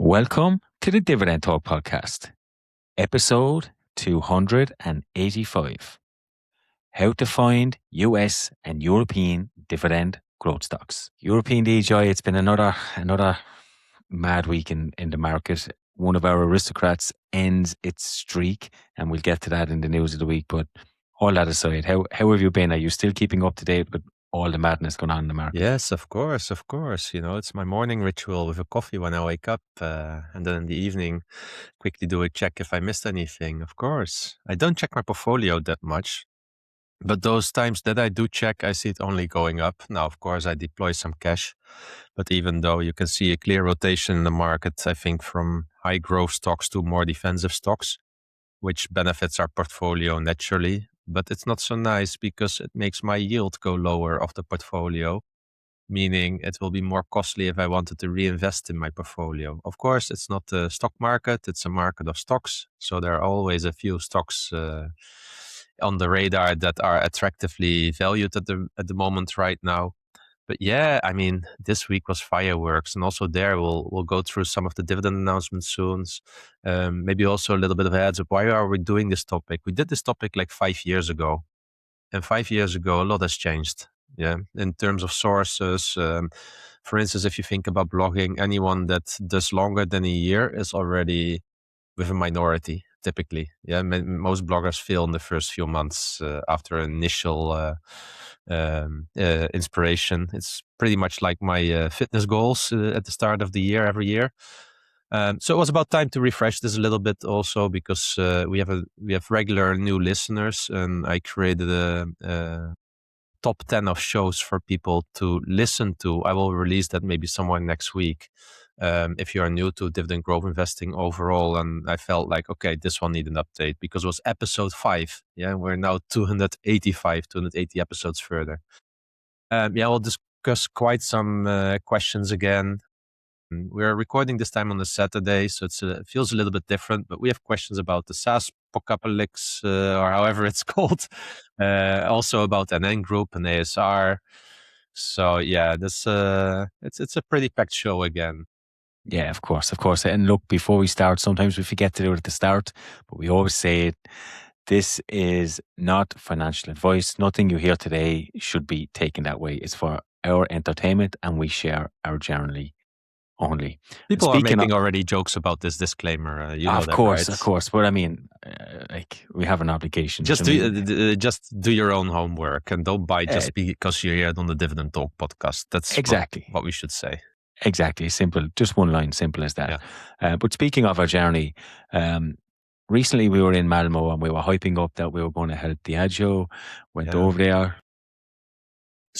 Welcome to the Dividend Talk podcast, episode 285. How to find US and European dividend growth stocks. European DJI, it's been another mad week in the market. One of our aristocrats ends its streak, and we'll get to that in the news of the week. But all that aside, how have you been? Are you still keeping up to date with all the madness going on in the market? Yes, of course. You know, it's my morning ritual with a coffee when I wake up, and then in the evening, quickly do a check if I missed anything. Of course, I don't check my portfolio that much, but those times that I do check, I see it only going up. Now, of course, I deploy some cash, but even though you can see a clear rotation in the market, I think from high growth stocks to more defensive stocks, which benefits our portfolio naturally. But it's not so nice because it makes my yield go lower of the portfolio, meaning it will be more costly if I wanted to reinvest in my portfolio. Of course, it's not a stock market, it's a market of stocks. So there are always a few stocks on the radar that are attractively valued at the moment right now. But yeah, I mean, this week was fireworks, and also there we'll go through some of the dividend announcements soon. Maybe also a little bit of a heads up. Why are we doing this topic? We did this topic like 5 years ago, and 5 years ago a lot has changed. Yeah, in terms of sources, for instance, if you think about blogging, anyone that does longer than a year is already with a minority. Typically, yeah, most bloggers fail in the first few months after initial inspiration. It's pretty much like my fitness goals at the start of the year every year. So it was about time to refresh this a little bit, also because we have regular new listeners, and I created a top 10 of shows for people to listen to. I will release that maybe somewhere next week. If you are new to dividend growth investing overall, and I felt like, okay, this one needed an update because it was episode 5. Yeah, we're now 280 episodes further. We'll discuss quite some questions again. We're recording this time on a Saturday, so it feels a little bit different, but we have questions about the SaaS apocalypse, or however it's called, also about NN Group and ASR. So yeah, it's a pretty packed show again. Yeah, of course. And look, before we start, sometimes we forget to do it at the start, but we always say it. This is not financial advice. Nothing you hear today should be taken that way. It's for our entertainment, and we share our journey only. People are making already jokes about this disclaimer. You know that, right? Of course. But I mean, we have an obligation. Just do your own homework, and don't buy just because you hear it on the Dividend Talk podcast. That's exactly what we should say. Exactly. Simple. Just one line. Simple as that. Yeah. But speaking of our journey, recently we were in Malmo and we were hyping up that we were going to help Diageo. Went over there.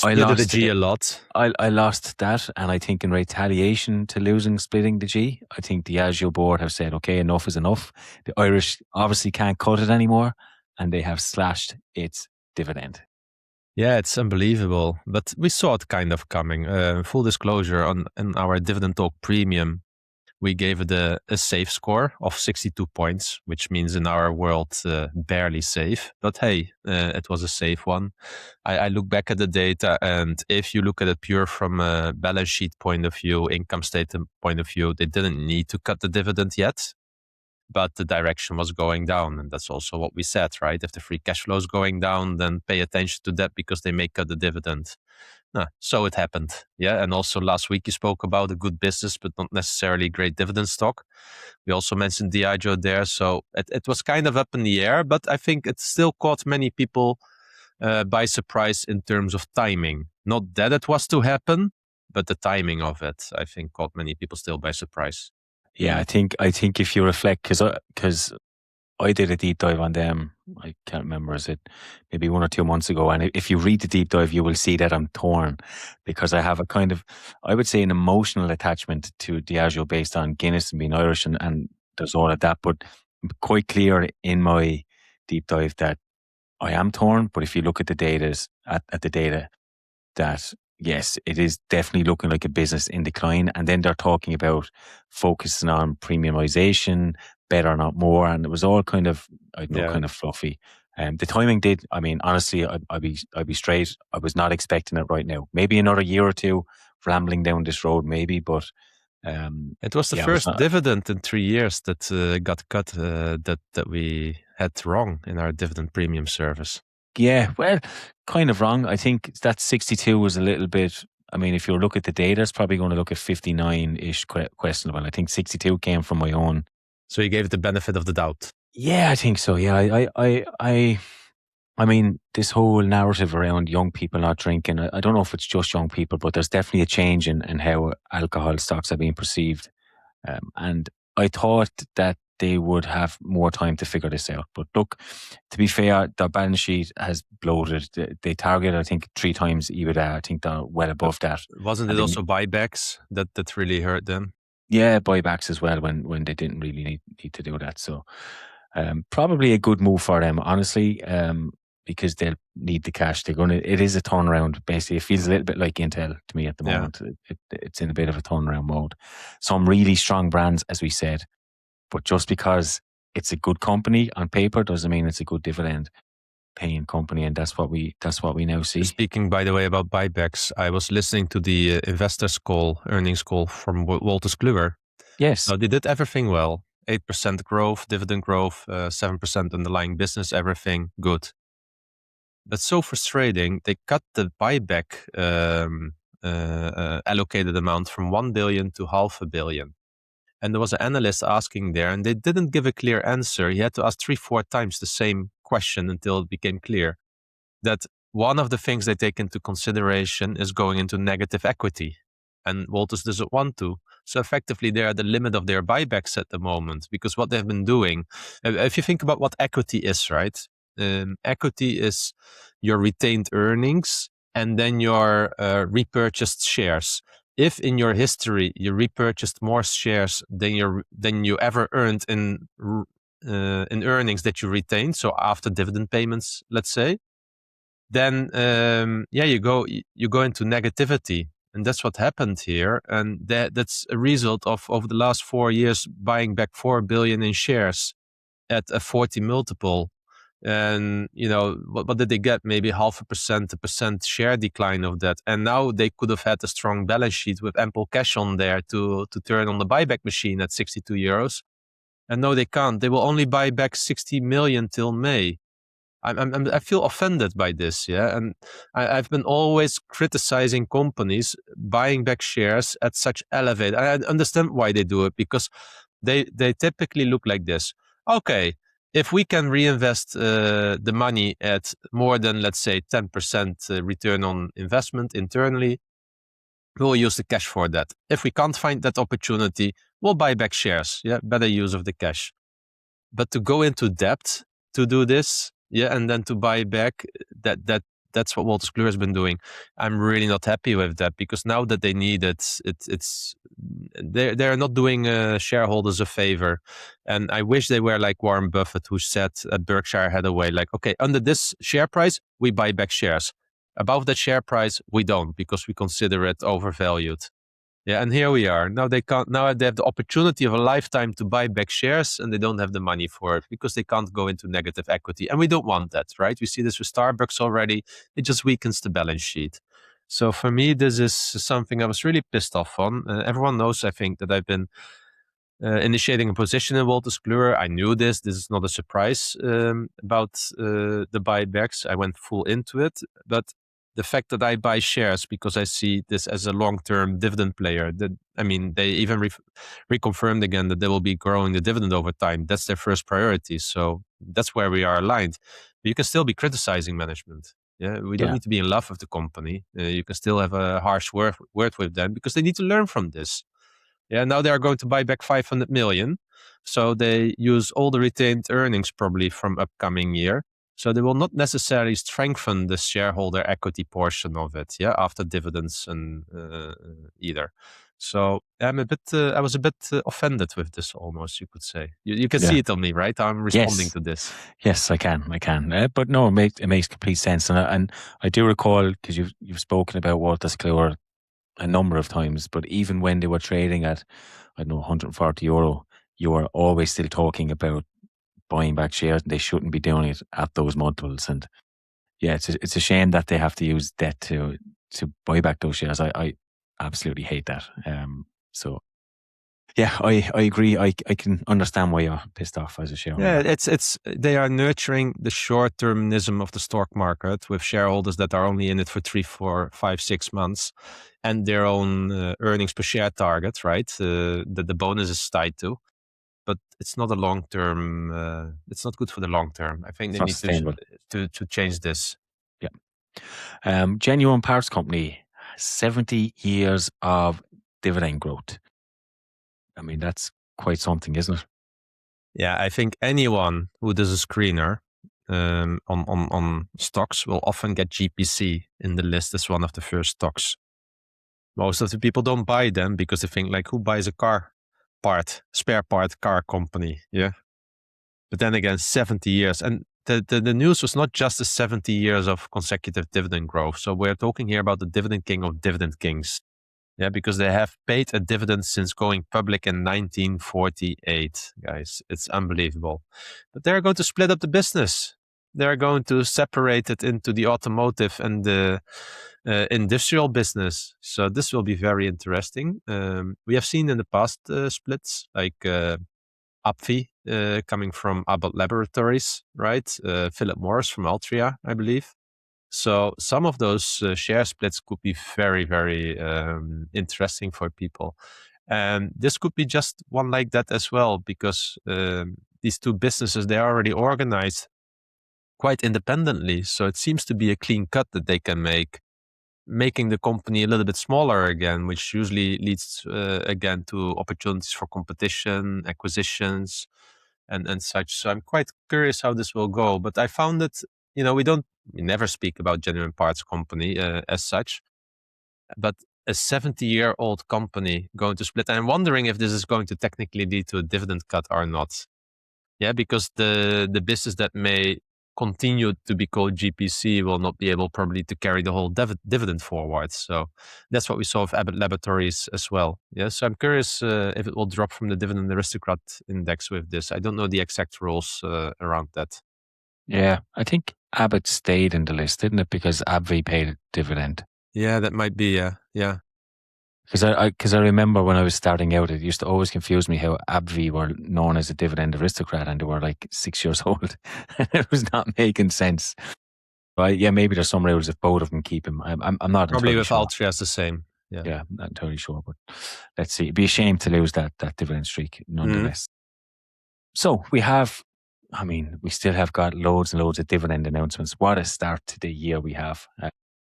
I lost the G a lot. I lost that, and I think in retaliation to splitting the G, I think the Diageo board have said, okay, enough is enough. The Irish obviously can't cut it anymore, and they have slashed its dividend. Yeah, it's unbelievable, but we saw it kind of coming. Full disclosure, on our Dividend Talk Premium, we gave it a safe score of 62 points, which means in our world barely safe. But hey, it was a safe one. I look back at the data, and if you look at it pure from a balance sheet point of view, income statement point of view, they didn't need to cut the dividend yet. But the direction was going down, and that's also what we said, right? If the free cash flow is going down, then pay attention to that because they may cut the dividend. So it happened. Yeah, and also last week you spoke about a good business, but not necessarily great dividend stock. We also mentioned Diageo there, so it was kind of up in the air, but I think it still caught many people by surprise in terms of timing. Not that it was to happen, but the timing of it, I think, caught many people still by surprise. Yeah, I think if you reflect, because I did a deep dive on them, I can't remember, is it maybe 1 or 2 months ago, and if you read the deep dive, you will see that I'm torn, because I have a kind of, I would say, an emotional attachment to Diageo based on Guinness and being Irish, and there's all of that, but quite clear in my deep dive that I am torn. But if you look at the data, that yes, it is definitely looking like a business in decline. And then they're talking about focusing on premiumization, better, not more. And it was all kind of, kind of fluffy. The timing did, I mean, honestly, I'd be straight. I was not expecting it right now. Maybe another year or two rambling down this road, maybe, but It was the first dividend in 3 years that got cut that we had wrong in our dividend premium service. Yeah, well, kind of wrong. I think that 62 was a little bit. I mean, if you look at the data, it's probably going to look at 59-ish questionable. I think 62 came from my own. So you gave it the benefit of the doubt. Yeah, I think so. Yeah, I mean, this whole narrative around young people not drinking, I don't know if it's just young people, but there's definitely a change in how alcohol stocks are being perceived. And I thought that they would have more time to figure this out. But look, to be fair, their balance sheet has bloated. They target, I think, 3 times EBITDA. I think they're well above that. Wasn't it also buybacks that really hurt them? Yeah, buybacks as well when they didn't really need to do that. So probably a good move for them, honestly, because they'll need the cash. It is a turnaround, basically. It feels a little bit like Intel to me at the moment. It's in a bit of a turnaround mode. Some really strong brands, as we said, but just because it's a good company on paper doesn't mean it's a good dividend paying company, and that's what we now see. Speaking, by the way, about buybacks, I was listening to the earnings call from Wolters Kluwer. Yes. So they did everything well. 8% growth, dividend growth, 7% underlying business, everything good. That's so frustrating. They cut the buyback allocated amount from 1 billion to 500 million. And there was an analyst asking there, and they didn't give a clear answer. He had to ask 3-4 times the same question until it became clear that one of the things they take into consideration is going into negative equity. And Wolters doesn't want to. So effectively, they're at the limit of their buybacks at the moment, because what they've been doing, if you think about what equity is, right? Equity is your retained earnings and then your repurchased shares. If in your history you repurchased more shares than you ever earned in earnings that you retained, so after dividend payments, let's say, then you go into negativity. And that's what happened here. And that's a result of over the last 4 years buying back 4 billion in shares at a 40 multiple. And, what did they get? Maybe 0.5% share decline of that. And now they could have had a strong balance sheet with ample cash on there to turn on the buyback machine at 62 euros. And no, they can't. They will only buy back 60 million till May. I feel offended by this, yeah, and I've been always criticizing companies buying back shares at such elevated. I understand why they do it, because they typically look like this. Okay, if we can reinvest the money at more than, let's say, 10% return on investment internally, we'll use the cash for that. If we can't find that opportunity, we'll buy back shares. Yeah, better use of the cash. But to go into debt to do this, yeah, and then to buy back, that's what Wolters Kluwer has been doing. I'm really not happy with that, because now that they need it, they're not doing shareholders a favor. And I wish they were like Warren Buffett, who said at Berkshire Hathaway, like, okay, under this share price, we buy back shares. Above that share price, we don't, because we consider it overvalued. Yeah, and here we are. Now they can't. Now they have the opportunity of a lifetime to buy back shares, and they don't have the money for it because they can't go into negative equity. And we don't want that, right? We see this with Starbucks already. It just weakens the balance sheet. So for me, this is something I was really pissed off on. Everyone knows, I think, that I've been initiating a position in Wolters Kluwer. I knew this. This is not a surprise about the buybacks. I went full into it, but the fact that I buy shares because I see this as a long-term dividend player, they even reconfirmed again that they will be growing the dividend over time. That's their first priority. So that's where we are aligned. But you can still be criticizing management. Yeah, we don't need to be in love with the company. You can still have a harsh word with them, because they need to learn from this. Yeah, now they are going to buy back 500 million. So they use all the retained earnings probably from upcoming year. So they will not necessarily strengthen the shareholder equity portion of it, yeah, after dividends and either. So I was a bit offended with this, almost, you could say. You can see it on me, right? I'm responding to this. Yes, I can. But no, it makes complete sense. And I do recall, because you've spoken about Wolters Kluwer a number of times, but even when they were trading at, I don't know, 140 euro, you were always still talking about buying back shares, and they shouldn't be doing it at those multiples. And yeah, it's a shame that they have to use debt to buy back those shares. I absolutely hate that. So Yeah, I agree. I can understand why you're pissed off as a shareholder. Yeah, they are nurturing the short-termism of the stock market with shareholders that are only in it for 3, 4, 5, 6 months, and their own earnings per share target, right? That the bonus is tied to, but it's not a long-term. It's not good for the long term. I think It's they not need sustainable. to change this. Yeah. Genuine Parts Company, 70 years of dividend growth. I mean, that's quite something, isn't it? Yeah, I think anyone who does a screener on stocks will often get GPC in the list as one of the first stocks. Most of the people don't buy them because they think like, who buys a spare part car company? Yeah. But then again, 70 years. And the news was not just the 70 years of consecutive dividend growth. So we're talking here about the dividend king of dividend kings. Yeah, because they have paid a dividend since going public in 1948, guys. It's unbelievable. But they're going to split up the business. They're going to separate it into the automotive and the industrial business. So this will be very interesting. We have seen in the past splits, like AbbVie coming from Abbott Laboratories, right? Philip Morris from Altria, I believe. So some of those share splits could be very, very interesting for people. And this could be just one like that as well, because these two businesses, they are already organized quite independently. So it seems to be a clean cut that they can make, making the company a little bit smaller again, which usually leads again to opportunities for competition, acquisitions, and such. So I'm quite curious how this will go. But I found that, we never speak about Genuine Parts Company as such, but a 70-year-old company going to split. And I'm wondering if this is going to technically lead to a dividend cut or not. Yeah, because the business that may continue to be called GPC will not be able probably to carry the whole dividend forward. So that's what we saw with Abbott Laboratories as well. Yeah, so I'm curious if it will drop from the Dividend Aristocrat index with this. I don't know the exact rules around that. Yeah, I think Abbott stayed in the list, didn't it? Because AbbVie paid a dividend. Yeah, that might be. Yeah. Because I remember when I was starting out, it used to always confuse me how AbbVie were known as a dividend aristocrat and they were like 6 years old. It was not making sense. But yeah, maybe there's some rules if both of them keep him. I'm not Probably entirely with sure. Altria the same. Yeah, not entirely sure, but let's see. It'd be a shame to lose that dividend streak, nonetheless. So we still have got loads and loads of dividend announcements. What a start to the year we have.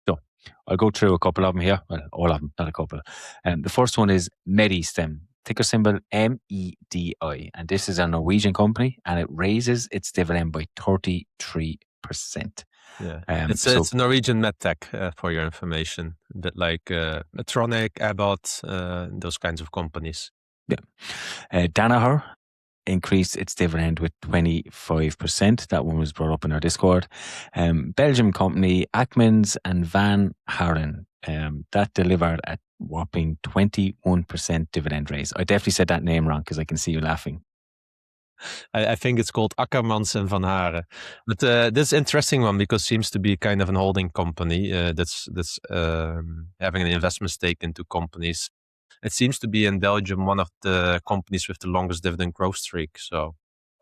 So I'll go through a couple of them here. Well, all of them, not a couple. The first one is Medistim, ticker symbol MEDI. And this is a Norwegian company and it raises its dividend by 33%. Yeah, it's a Norwegian medtech for your information, a bit like Medtronic, Abbott, those kinds of companies. Yeah, Danaher increased its dividend with 25%. That one was brought up in our Discord. Belgium company Akmans and Van Haren that delivered a whopping 21% dividend raise. I definitely said that name wrong because I can see you laughing. I think it's called Akkermans and Van Haren. But this is an interesting one because it seems to be kind of an holding company that's having an investment stake into companies. It seems to be in Belgium one of the companies with the longest dividend growth streak. So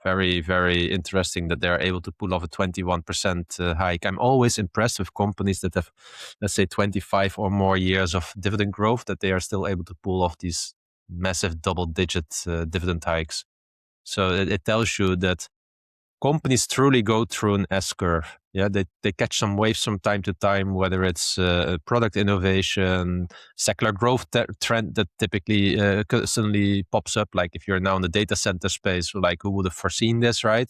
very, very interesting that they're able to pull off a 21% hike. I'm always impressed with companies that have, let's say, 25 or more years of dividend growth, that they are still able to pull off these massive double-digit dividend hikes. So it tells you that companies truly go through an S curve. Yeah, they catch some waves from time to time, whether it's product innovation, secular growth trend that typically suddenly pops up. Like if you're now in the data center space, like who would have foreseen this, right?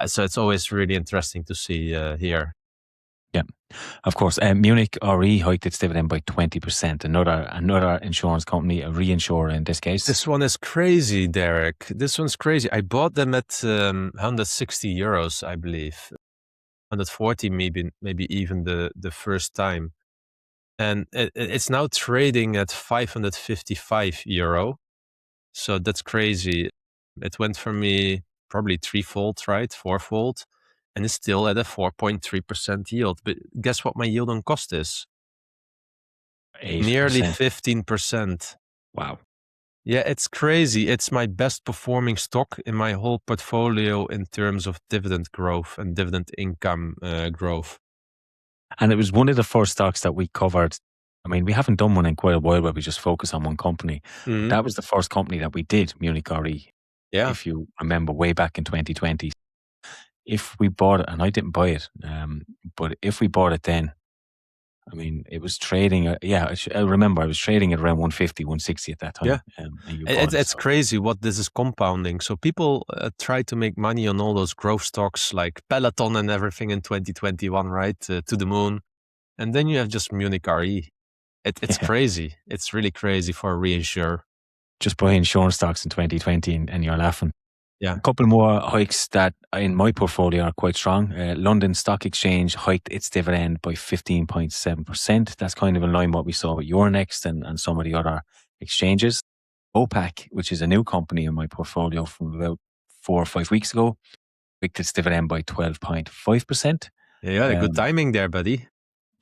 So it's always really interesting to see here. Yeah, of course. Munich RE hiked its dividend by 20%. Another insurance company, a reinsurer in this case. This one is crazy, Derek. This one's crazy. I bought them at 160 euros, I believe. 140 maybe even the first time. And it's now trading at 555 euro. So that's crazy. It went for me probably threefold, right? Fourfold. And it's still at a 4.3% yield. But guess what my yield on cost is? 8%. Nearly 15%. Wow. Yeah, it's crazy. It's my best performing stock in my whole portfolio in terms of dividend growth and dividend income growth. And it was one of the first stocks that we covered. I mean, we haven't done one in quite a while where we just focus on one company. But that was the first company that we did, Munich RE, Yeah. if you remember, way back in 2020. If we bought it, and I didn't buy it, but if we bought it then, I mean, it was trading. I remember I was trading at around 150, 160 at that time. Yeah. And you bought It's crazy what this is compounding. So people try to make money on all those growth stocks like Peloton and everything in 2021, right? To the moon. And then you have just Munich RE. It's crazy. It's really crazy for a reinsurer. Just buy insurance stocks in 2020 and you're laughing. Yeah. A couple more hikes that in my portfolio are quite strong. London Stock Exchange hiked its dividend by 15.7%. That's kind of in line with what we saw with Euronext and some of the other exchanges. OPAC, which is a new company in my portfolio from about 4 or 5 weeks ago, hiked its dividend by 12.5%. Yeah, good timing there, buddy.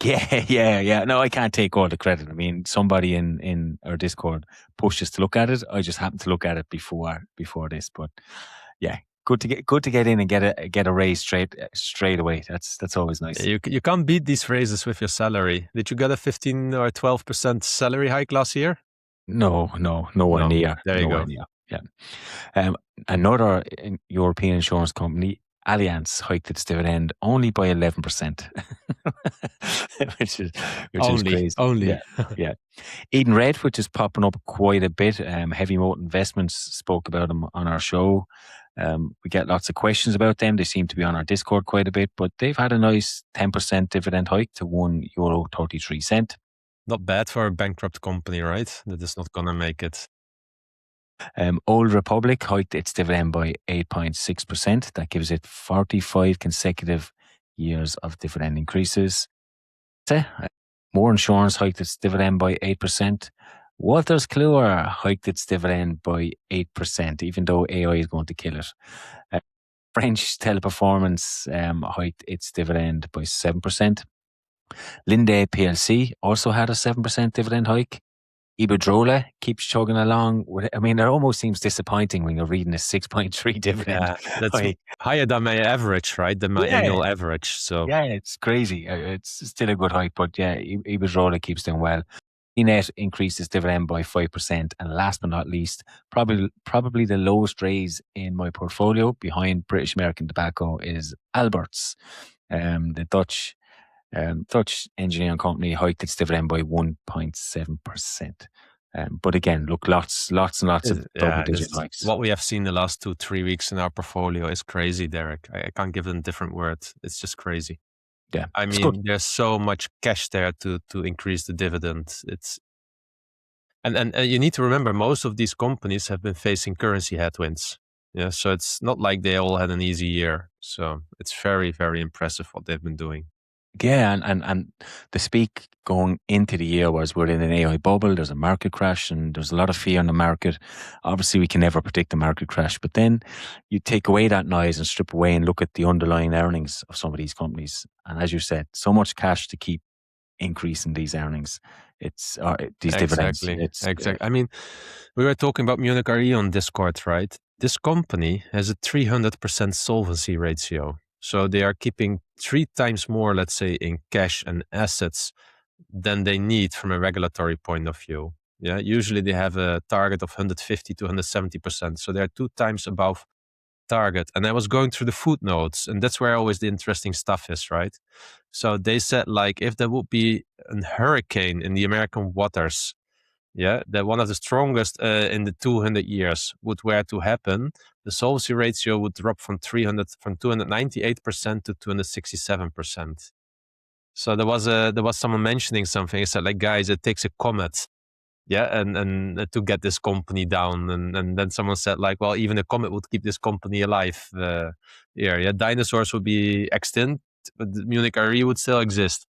Yeah. No, I can't take all the credit. I mean, somebody in our Discord pushed us to look at it. I just happened to look at it before this. But yeah, good to get in and get a raise straight away. That's always nice. You can't beat these raises with your salary. Did you get a 15 or 12% salary hike last year? No, nowhere near. There you go. Near. Yeah. Another European insurance company, Allianz, hiked its dividend only by 11%, which is crazy. Only. Yeah. Edenred, which is popping up quite a bit. Heavy Moat Investments spoke about them on our show. We get lots of questions about them. They seem to be on our Discord quite a bit, but they've had a nice 10% dividend hike to €1.33. Not bad for a bankrupt company, right? That is not going to make it. Old Republic hiked its dividend by 8.6%. That gives it 45 consecutive years of dividend increases. More Insurance hiked its dividend by 8%. Wolters Kluwer hiked its dividend by 8%, even though AI is going to kill it. French Teleperformance hiked its dividend by 7%. Linde PLC also had a 7% dividend hike. Iberdrola keeps chugging along. I mean, it almost seems disappointing when you're reading a 6.3 dividend. Yeah, that's higher than my average, right? Than my annual average. So yeah, it's crazy. It's still a good hike, but yeah, Iberdrola keeps doing well. Enet increased its dividend by 5%, and last but not least, probably the lowest raise in my portfolio behind British American Tobacco is Alberts, the Dutch engineering company hiked its dividend by 1.7%. But again, look, lots and lots of double-digit hikes. What we have seen the last 2-3 weeks in our portfolio is crazy, Derek. I can't give them different words. It's just crazy. Yeah, I mean, there's so much cash there to increase the dividend. And you need to remember, most of these companies have been facing currency headwinds. Yeah, so it's not like they all had an easy year. So it's very, very impressive what they've been doing. Yeah, and the speak going into the year was we're in an AI bubble, there's a market crash, and there's a lot of fear in the market. Obviously, we can never predict the market crash, but then you take away that noise and strip away and look at the underlying earnings of some of these companies. And as you said, so much cash to keep increasing these earnings. It's these dividends. Exactly. I mean, we were talking about Munich RE on Discord, right? This company has a 300% solvency ratio. So they are keeping 3 times more, let's say, in cash and assets than they need from a regulatory point of view. Yeah, usually they have a target of 150 to 170%. So they're 2 times above target. And I was going through the footnotes, and that's where always the interesting stuff is, right? So they said, like, if there would be a hurricane in the American waters, yeah, that one of the strongest in the 200 years were to happen, the solvency ratio would drop from 298% to 267%. So there was someone mentioning something. He said, like, guys, it takes a comet, yeah, and to get this company down. And then someone said, like, well, even a comet would keep this company alive. Yeah, dinosaurs would be extinct, but the Munich RE would still exist.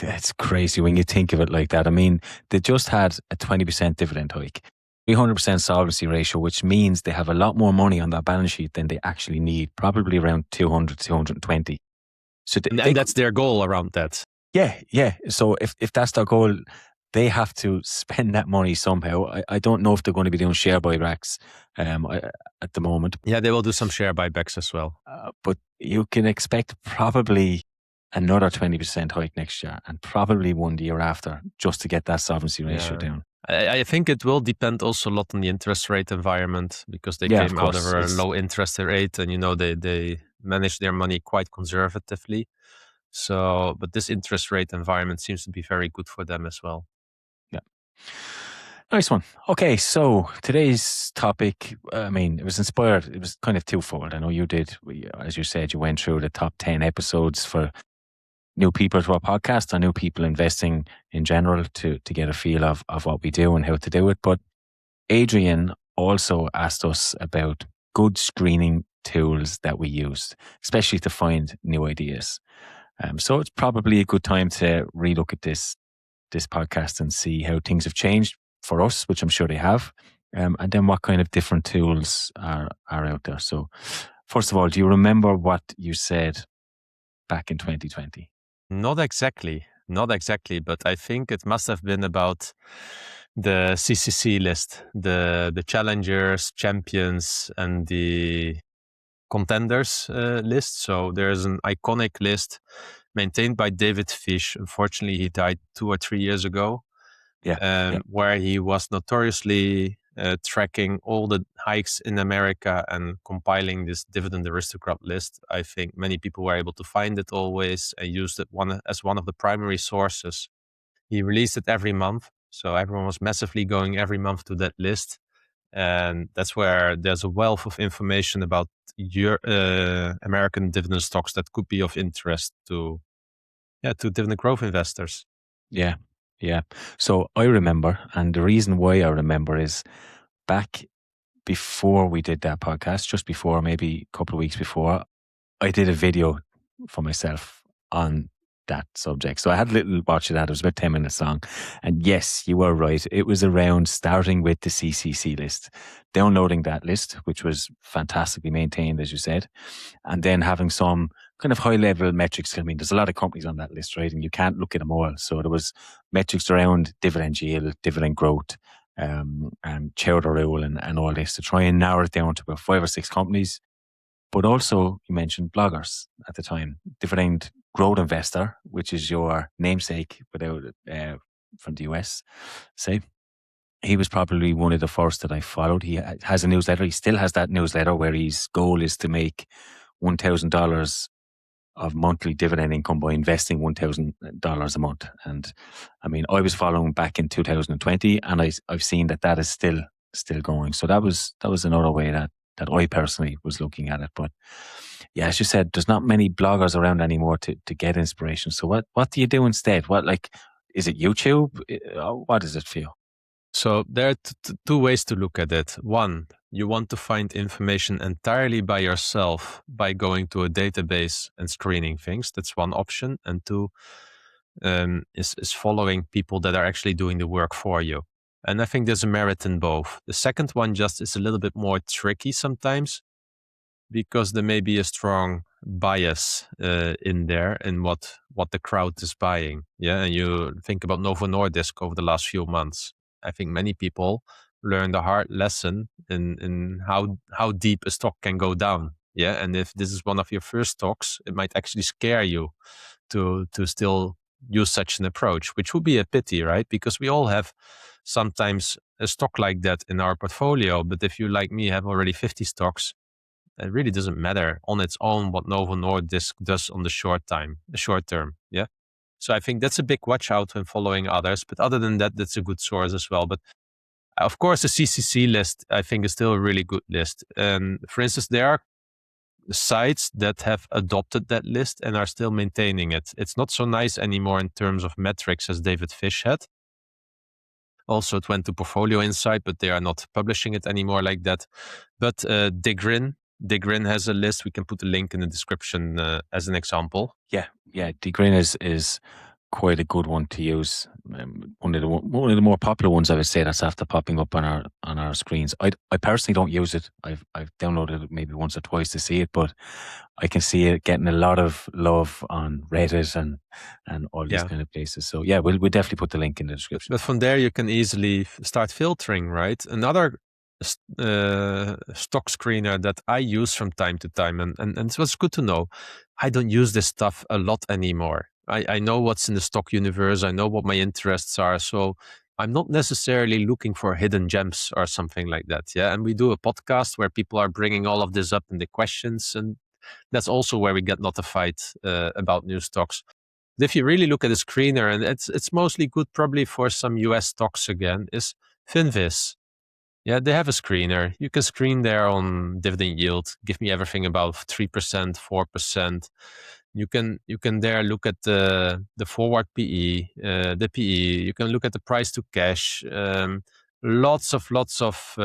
It's crazy when you think of it like that. I mean, they just had a 20% dividend hike, 300% solvency ratio, which means they have a lot more money on that balance sheet than they actually need, probably around 200, 220. So and that's their goal around that. Yeah. So if that's their goal, they have to spend that money somehow. I don't know if they're going to be doing share buybacks at the moment. Yeah, they will do some share buybacks as well. But you can expect probably another 20% hike next year and probably one the year after just to get that solvency ratio down. I think it will depend also a lot on the interest rate environment, because they Yeah, came of out of course. a low interest rate, and they manage their money quite conservatively. So, but this interest rate environment seems to be very good for them as well. Yeah. Nice one. Okay, so today's topic, it was inspired. It was kind of twofold. I know you did, as you said, you went through the top 10 episodes for new people to our podcast, or new people investing in general, to get a feel of what we do and how to do it. But Adrian also asked us about good screening tools that we used, especially to find new ideas. So it's probably a good time to relook at this podcast and see how things have changed for us, which I'm sure they have, and then what kind of different tools are out there. So first of all, do you remember what you said back in 2020? Not exactly, but I think it must have been about the CCC list, the challengers, champions, and the contenders list. So there's an iconic list maintained by David Fish. Unfortunately, he died 2 or 3 years ago. Where he was notoriously tracking all the hikes in America and compiling this dividend aristocrat list. I think many people were able to find it always and used it as one of the primary sources. He released it every month, so everyone was massively going every month to that list. And that's where there's a wealth of information about your American dividend stocks that could be of interest to dividend growth investors. Yeah. So I remember, and the reason why I remember is back before we did that podcast, just before, maybe a couple of weeks before, I did a video for myself on that subject. So I had a little watch of that. It was about 10 minutes long. And yes, you were right. It was around starting with the CCC list, downloading that list, which was fantastically maintained, as you said, and then having some kind of high level metrics. I mean, there's a lot of companies on that list, right? And you can't look at them all. So there was metrics around dividend yield, dividend growth, and shareholder rule and all this to try and narrow it down to about 5 or 6 companies. But also, you mentioned bloggers at the time. Dividend Growth Investor, which is your namesake without from the US, say. He was probably one of the first that I followed. He has a newsletter. He still has that newsletter where his goal is to make $1,000 of monthly dividend income by investing $1,000 a month. And I mean, I was following back in 2020, and I've seen that is still going. So that was another way that I personally was looking at it. But yeah, as you said, there's not many bloggers around anymore to get inspiration. So what do you do instead? What, like, is it YouTube? What does it feel? So there are two ways to look at it. One, you want to find information entirely by yourself by going to a database and screening things. That's one option. And two, is following people that are actually doing the work for you. And I think there's a merit in both. The second one just is a little bit more tricky sometimes, because there may be a strong bias in there in what the crowd is buying. Yeah, and you think about Novo Nordisk over the last few months. I think many people learned a hard lesson in how deep a stock can go down. Yeah, and if this is one of your first stocks, it might actually scare you to still use such an approach, which would be a pity, right? Because we all have sometimes a stock like that in our portfolio. But if you, like me, have already 50 stocks, it really doesn't matter on its own what Novo Nordisk does on the short term. Yeah. So I think that's a big watch out when following others. But other than that, that's a good source as well. But of course, the CCC list, I think, is still a really good list. For instance, there are sites that have adopted that list and are still maintaining it. It's not so nice anymore in terms of metrics as David Fish had. Also, it went to Portfolio Insight, but they are not publishing it anymore like that. But Digrin has a list. We can put a link in the description as an example. Yeah. Digrin is quite a good one to use. One of the more popular ones, I would say, that's after popping up on our screens. I personally don't use it. I've downloaded it maybe once or twice to see it, but I can see it getting a lot of love on Reddit and all these kind of places. So yeah, we'll definitely put the link in the description. But from there you can easily start filtering, right? Another stock screener that I use from time to time, and it was good to know. I don't use this stuff a lot anymore. I know what's in the stock universe. I know what my interests are. So I'm not necessarily looking for hidden gems or something like that. Yeah. And we do a podcast where people are bringing all of this up in the questions. And that's also where we get notified about new stocks. If you really look at a screener, and it's mostly good probably for some US stocks again, is Finviz. Yeah, they have a screener. You can screen there on dividend yield. Give me everything about 3%, 4%. You can there look at the forward PE, the PE. You can look at the price to cash. Lots of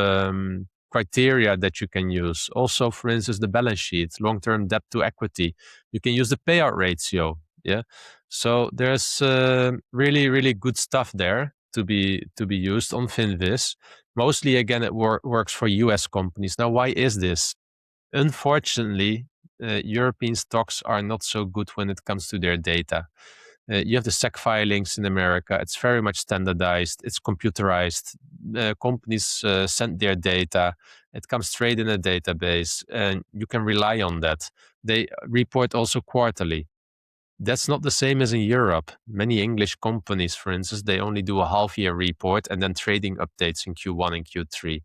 criteria that you can use. Also, for instance, the balance sheet, long-term debt to equity. You can use the payout ratio. Yeah, so there's really good stuff there to be used on Finviz. Mostly, again, it works for US companies. Now, why is this? Unfortunately, European stocks are not so good when it comes to their data. You have the SEC filings in America. It's very much standardized. It's computerized. Companies send their data. It comes straight in a database, and you can rely on that. They report also quarterly. That's not the same as in Europe. Many English companies, for instance, they only do a half-year report and then trading updates in Q1 and Q3.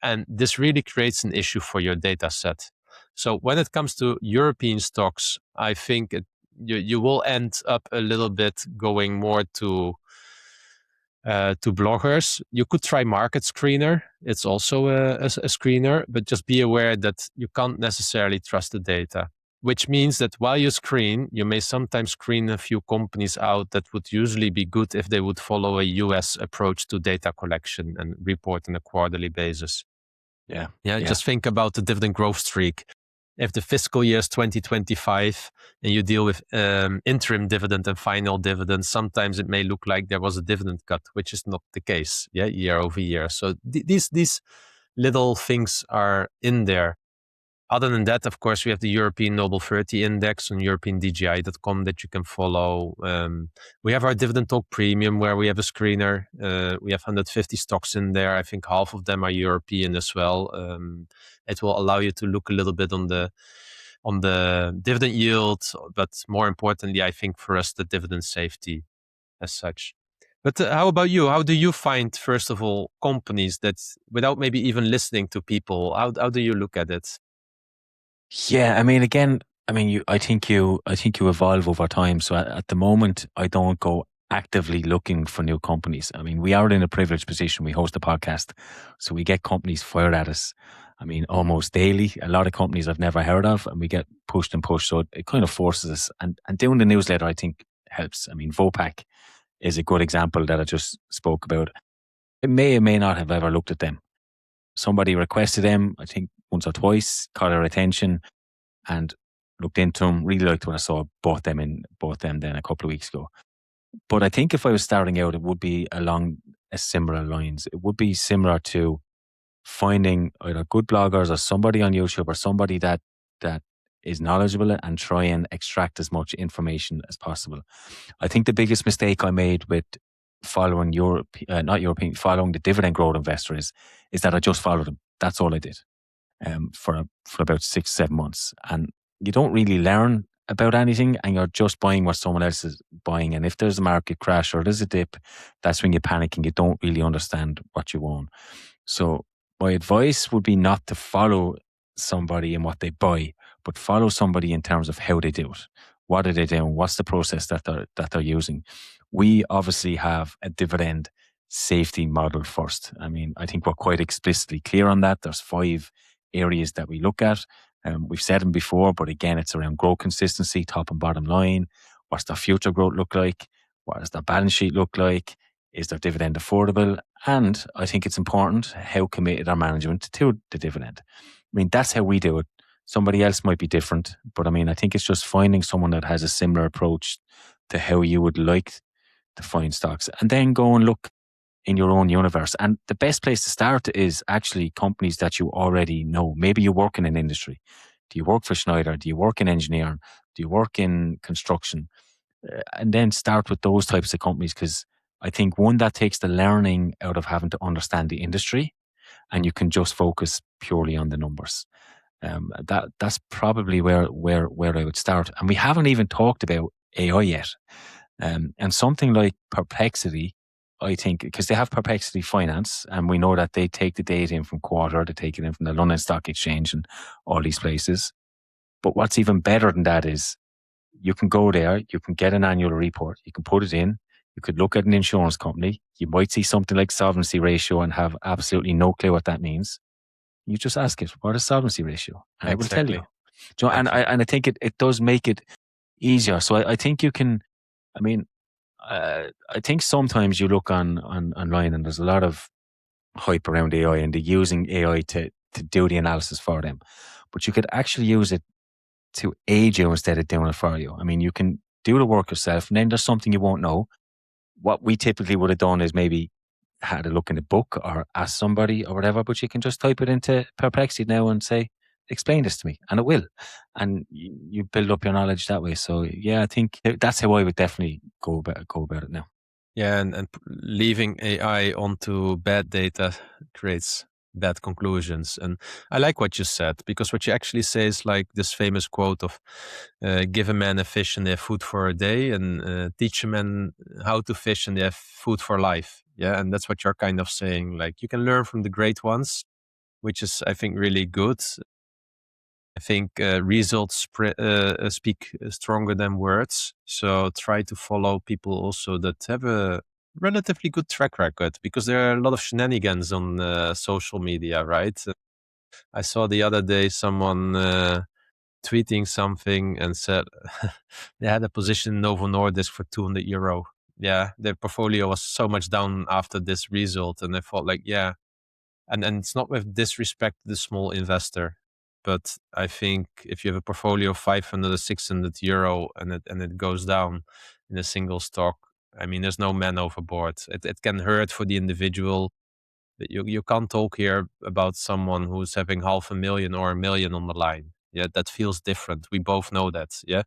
And this really creates an issue for your data set. So when it comes to European stocks, I think you will end up a little bit going more to bloggers. You could try Market Screener. It's also a screener, but just be aware that you can't necessarily trust the data. Which means that while you screen, you may sometimes screen a few companies out that would usually be good if they would follow a US approach to data collection and report on a quarterly basis. Yeah. Just think about the dividend growth streak. If the fiscal year is 2025 and you deal with interim dividend and final dividend, sometimes it may look like there was a dividend cut, which is not the case, year over year. So these little things are in there. Other than that, of course, we have the European Noble 30 Index on EuropeanDGI.com that you can follow. We have our Dividend Talk Premium where we have a screener. We have 150 stocks in there. I think half of them are European as well. It will allow you to look a little bit on the dividend yield, but more importantly, I think for us, the dividend safety as such. But how about you? How do you find, first of all, companies that, without maybe even listening to people, how do you look at it? Yeah, I think you evolve over time. So at the moment, I don't go actively looking for new companies. I mean, we are in a privileged position. We host a podcast, so we get companies fired at us. I mean, almost daily. A lot of companies I've never heard of, and we get pushed and pushed. So it kind of forces us. And doing the newsletter, I think, helps. I mean, Vopak is a good example that I just spoke about. I may or may not have ever looked at them. Somebody requested them, I think once or twice, caught our attention and looked into them, really liked what I saw, bought them then a couple of weeks ago. But I think if I was starting out, it would be along a similar lines. It would be similar to finding either good bloggers or somebody on YouTube or somebody that is knowledgeable and try and extract as much information as possible. I think the biggest mistake I made with following following the dividend growth investor is that I just followed them. That's all I did for about 6-7 months. And you don't really learn about anything, and you're just buying what someone else is buying. And if there's a market crash or there's a dip, that's when you panic and you don't really understand what you own. So my advice would be not to follow somebody in what they buy, but follow somebody in terms of how they do it. What are they doing? What's the process that they're using? We obviously have a dividend safety model first. I mean, I think we're quite explicitly clear on that. There's 5 areas that we look at. We've said them before, but again, it's around growth consistency, top and bottom line. What's their future growth look like? What does their balance sheet look like? Is their dividend affordable? And I think it's important how committed are management to the dividend. I mean, that's how we do it. Somebody else might be different, but I mean, I think it's just finding someone that has a similar approach to how you would like to find stocks, and then go and look in your own universe. And the best place to start is actually companies that you already know. Maybe you work in an industry. Do you work for Schneider? Do you work in engineering? Do you work in construction? And then start with those types of companies, because I think, one, that takes the learning out of having to understand the industry, and you can just focus purely on the numbers. That's probably where I would start. And we haven't even talked about AI yet. And something like Perplexity, I think, because they have Perplexity Finance, and we know that they take the data in from Quarter, they take it in from the London Stock Exchange and all these places. But what's even better than that is, you can go there, you can get an annual report, you can put it in, you could look at an insurance company, you might see something like solvency ratio and have absolutely no clue what that means. You just ask it, what is solvency ratio? And it will tell you. Do you know, and I think it does make it easier. So I think you can, I think sometimes you look online and there's a lot of hype around AI, and they're using AI to do the analysis for them. But you could actually use it to aid you instead of doing it for you. I mean, you can do the work yourself, and then there's something you won't know. What we typically would have done is maybe had a look in a book or ask somebody or whatever, but you can just type it into Perplexity now and say, explain this to me, and it will. And you build up your knowledge that way. So yeah, I think that's how I would definitely go about it now. Yeah, and leaving AI onto bad data creates bad conclusions. And I like what you said, because what you actually say is like this famous quote of give a man a fish and they have food for a day, and teach a man how to fish and they have food for life. Yeah, and that's what you're kind of saying. Like, you can learn from the great ones, which is, I think, really good. I think results speak stronger than words. So try to follow people also that have a relatively good track record, because there are a lot of shenanigans on social media, right? I saw the other day someone tweeting something and said they had a position in Novo Nordisk for €200. Yeah, their portfolio was so much down after this result, and I thought, like, yeah, and it's not with disrespect to the small investor, but I think if you have a portfolio of 500 or €600 and it goes down in a single stock, I mean, there's no man overboard. It can hurt for the individual. You can't talk here about someone who's having 500,000 or $1 million on the line. Yeah, that feels different. We both know that. Yeah,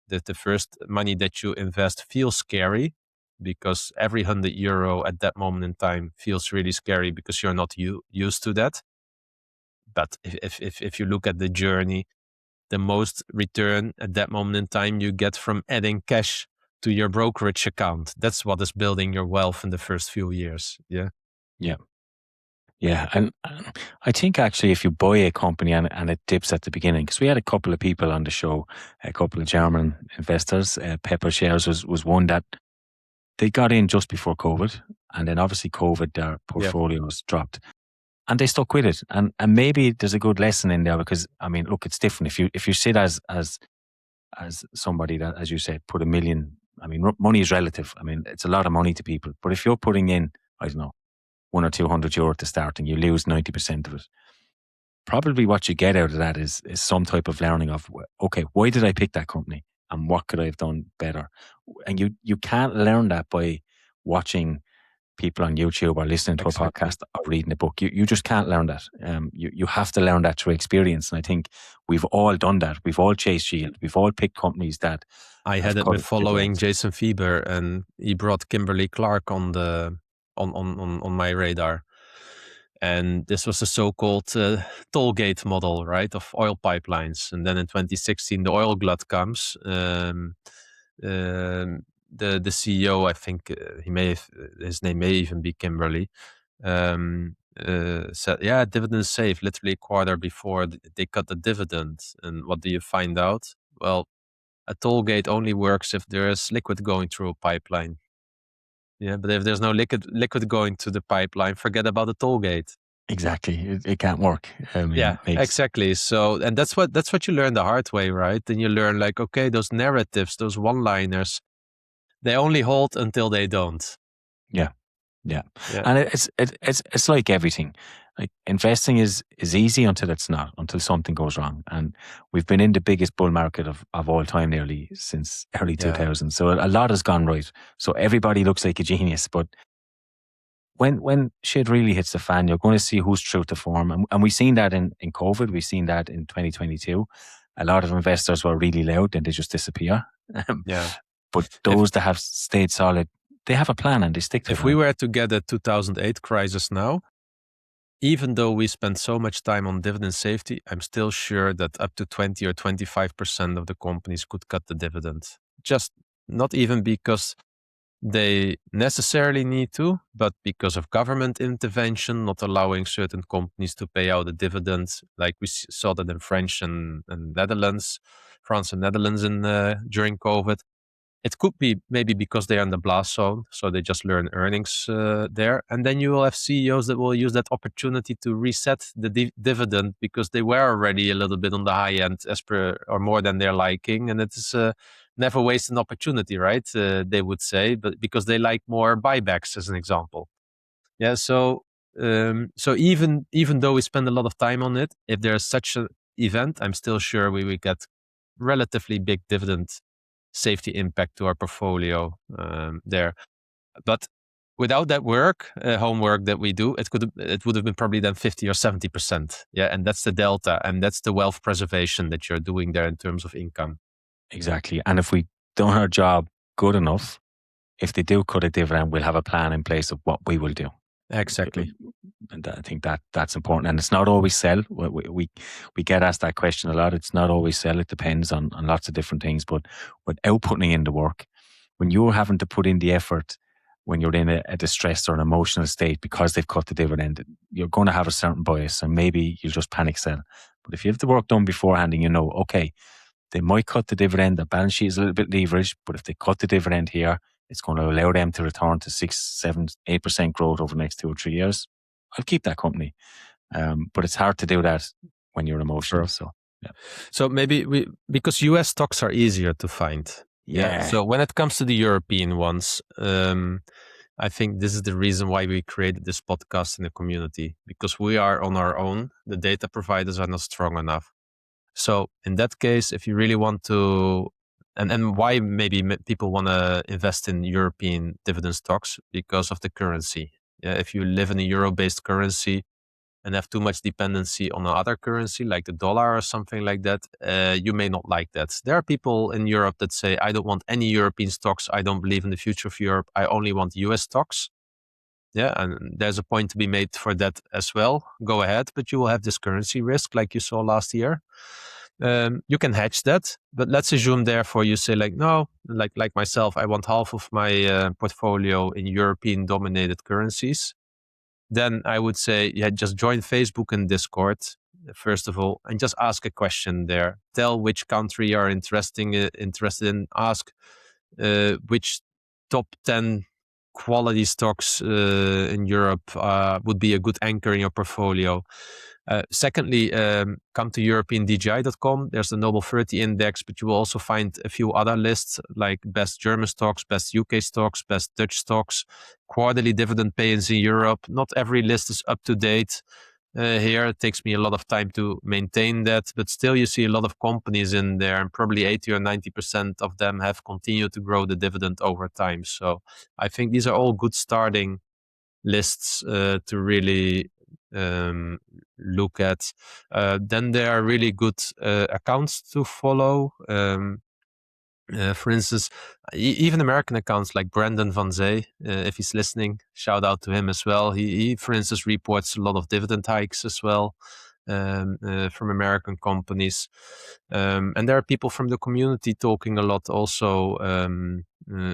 that the first money that you invest feels scary, because every €100 at that moment in time feels really scary, because you're not used to that. But if you look at the journey, the most return at that moment in time you get from adding cash to your brokerage account. That's what is building your wealth in the first few years. Yeah. Yeah, and I think actually if you buy a company and it dips at the beginning, because we had a couple of people on the show, a couple of German investors, Pepper Shares was one that they got in just before COVID, and then obviously COVID, their portfolios dropped, and they stuck with it. And maybe there's a good lesson in there, because I mean, look, it's different if you sit as somebody that, as you said, put $1 million. I mean, money is relative. I mean, it's a lot of money to people, but if you're putting in, I don't know, €100 or €200 to start, and you lose 90% of it, probably what you get out of that is some type of learning of, okay, why did I pick that company, and what could I have done better? And you can't learn that by watching people on YouTube or listening to a podcast or reading a book. You just can't learn that. You have to learn that through experience. And I think we've all done that. We've all chased yield. We've all picked companies that I had it with following Jason Fieber, and he brought Kimberly Clark on my radar. And this was the so-called toll gate model, right, of oil pipelines. And then in 2016, the oil glut comes. The CEO, I think his name may even be Kimberly, said, yeah, dividend safe, literally a quarter before they cut the dividend. And what do you find out? Well, a toll gate only works if there is liquid going through a pipeline. Yeah, but if there's no liquid going to the pipeline, forget about the toll gate. Exactly, it can't work. I mean, exactly. So, and that's what you learn the hard way, right? And you learn, like, okay, those narratives, those one-liners, they only hold until they don't. Yeah. And it's like everything. like investing is easy until it's not, until something goes wrong. And we've been in the biggest bull market of all time nearly since early 2000. So a lot has gone right. So everybody looks like a genius, but when shit really hits the fan, you're going to see who's true to form. And we've seen that in COVID. We've seen that in 2022. A lot of investors were really loud and they just disappear. Yeah. But those that have stayed solid, they have a plan and they stick to it. If we were to get a 2008 crisis now, even though we spend so much time on dividend safety, I'm still sure that up to 20 or 25% of the companies could cut the dividend. Just not even because they necessarily need to, but because of government intervention, not allowing certain companies to pay out a dividend, like we saw that in France and Netherlands during COVID. It could be maybe because they are in the blast zone, so they just learn earnings there. And then you will have CEOs that will use that opportunity to reset the dividend because they were already a little bit on the high end as per or more than their liking. And it is never waste an opportunity, right? They would say, but because they like more buybacks, as an example. Yeah. So even though we spend a lot of time on it, if there's such an event, I'm still sure we will get relatively big dividend safety impact to our portfolio there. But without that homework that we do, it would have been probably then 50 or 70%. Yeah, and that's the delta, and that's the wealth preservation that you're doing there in terms of income. Exactly. And if we done our job good enough, if they do cut a dividend, we'll have a plan in place of what we will do. Exactly. And I think that's important. And it's not always sell. We get asked that question a lot. It's not always sell. It depends on lots of different things. But without putting in the work, when you're having to put in the effort, when you're in a distressed or an emotional state because they've cut the dividend, you're going to have a certain bias and maybe you'll just panic sell. But if you have the work done beforehand and you know, okay, they might cut the dividend, the balance sheet is a little bit leveraged, but if they cut the dividend here, it's going to allow them to return to 6, 7, 8% growth over the next 2 or 3 years. I'll keep that company. But it's hard to do that when you're emotional. Sure. So maybe because US stocks are easier to find. Yeah. So when it comes to the European ones, I think this is the reason why we created this podcast in the community, because we are on our own. The data providers are not strong enough. So in that case, if you really want to, and why maybe people want to invest in European dividend stocks, because of the currency. Yeah, if you live in a euro-based currency and have too much dependency on another currency like the dollar or something like that, you may not like that. There are people in Europe that say, I don't want any European stocks. I don't believe in the future of Europe. I only want US stocks. Yeah, and there's a point to be made for that as well. Go ahead, but you will have this currency risk like you saw last year. You can hedge that, but let's assume therefore you say like, no, like myself, I want half of my portfolio in European dominated currencies. Then I would say, yeah, just join Facebook and Discord, first of all, and just ask a question there. Tell which country you are interested in. Ask which top 10 quality stocks in Europe would be a good anchor in your portfolio. Secondly, come to EuropeanDGI.com. There's the Noble 30 index, but you will also find a few other lists like best German stocks, best UK stocks, best Dutch stocks, quarterly dividend payers in Europe. Not every list is up to date. Here, it takes me a lot of time to maintain that, but still you see a lot of companies in there, and probably 80 or 90% of them have continued to grow the dividend over time. So I think these are all good starting lists to really look at. Then there are really good accounts to follow. For instance, even American accounts like Brandon Van Zee, if he's listening, shout out to him as well. He, for instance, reports a lot of dividend hikes as well from American companies. And there are people from the community talking a lot also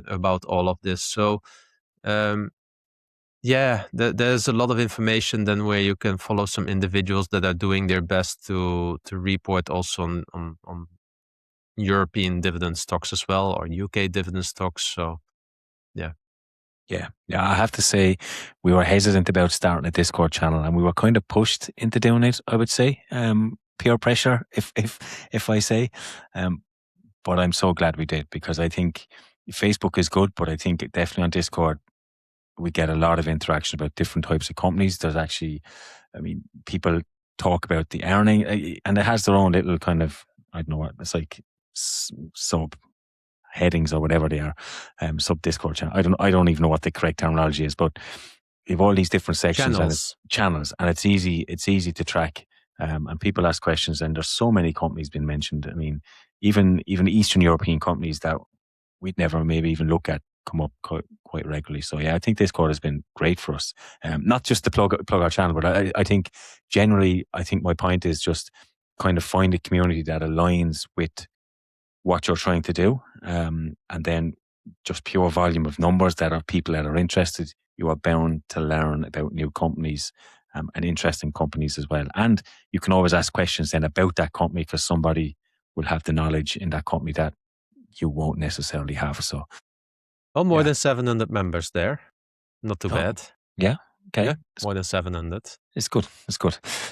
about all of this. So, there's a lot of information then where you can follow some individuals that are doing their best to report also on European dividend stocks as well, or UK dividend stocks. So, yeah. I have to say, we were hesitant about starting a Discord channel, and we were kind of pushed into doing it. I would say, peer pressure, if I say, but I'm so glad we did, because I think Facebook is good, but I think definitely on Discord we get a lot of interaction about different types of companies. There's actually I mean, people talk about the earning, and it has their own little kind of, I don't know what, it's like sub headings or whatever they are, sub Discord channel. I don't even know what the correct terminology is, but you've all these different sections and it's channels, and it's easy to track. And people ask questions, and there's so many companies been mentioned. I mean, even Eastern European companies that we'd never maybe even look at come up quite regularly. So yeah, I think this quarter has been great for us. Not just to plug our channel, but I think generally, I think my point is just kind of find a community that aligns with what you're trying to do, and then just pure volume of numbers that are people that are interested. You are bound to learn about new companies, and interesting companies as well. And you can always ask questions then about that company, because somebody will have the knowledge in that company that you won't necessarily have. So, more than 700 members there. Not too bad. Yeah. Okay. Yeah, more than 700. It's good.